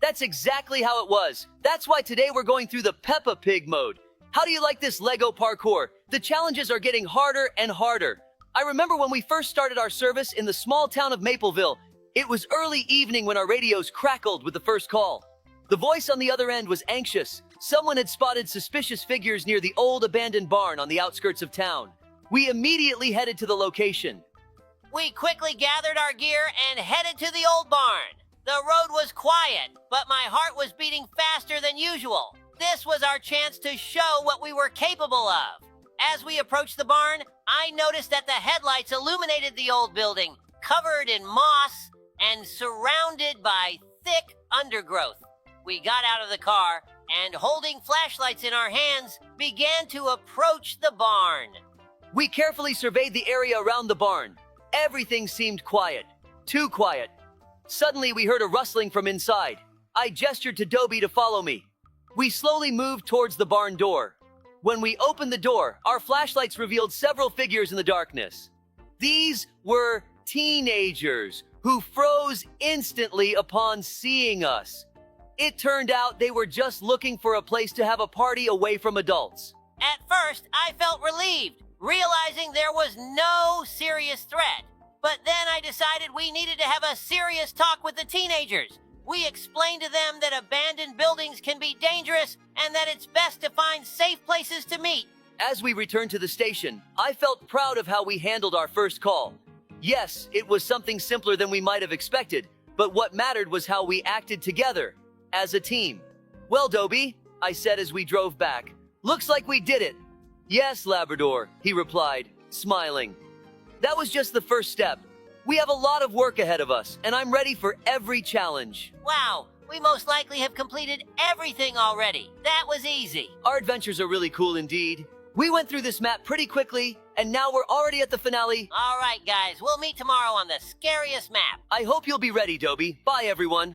That's exactly how it was. That's why today we're going through the Peppa Pig mode. How do you like this Lego parkour? The challenges are getting harder and harder. I remember when we first started our service in the small town of Mapleville. It was early evening when our radios crackled with the first call. The voice on the other end was anxious. Someone had spotted suspicious figures near the old abandoned barn on the outskirts of town. We immediately headed to the location. We quickly gathered our gear and headed to the old barn. The road was quiet, but my heart was beating faster than usual. This was our chance to show what we were capable of. As we approached the barn, I noticed that the headlights illuminated the old building, covered in moss and surrounded by thick undergrowth. We got out of the car and, holding flashlights in our hands, began to approach the barn. We carefully surveyed the area around the barn. Everything seemed quiet. Too quiet. Suddenly, we heard a rustling from inside. I gestured to Dobie to follow me. We slowly moved towards the barn door. When we opened the door, our flashlights revealed several figures in the darkness. These were teenagers who froze instantly upon seeing us. It turned out they were just looking for a place to have a party away from adults. At first, I felt relieved, realizing there was no serious threat. But then I decided we needed to have a serious talk with the teenagers. We explained to them that abandoned buildings can be dangerous and that it's best to find safe places to meet. As we returned to the station, I felt proud of how we handled our first call. Yes, it was something simpler than we might have expected, but what mattered was how we acted together, as a team. Well, Dobie, I said as we drove back, looks like we did it. Yes, Labrador, he replied, smiling. That was just the first step. We have a lot of work ahead of us, and I'm ready for every challenge. Wow, we most likely have completed everything already. That was easy. Our adventures are really cool indeed. We went through this map pretty quickly, and now we're already at the finale. All right, guys, we'll meet tomorrow on the scariest map. I hope you'll be ready, Dobie. Bye, everyone.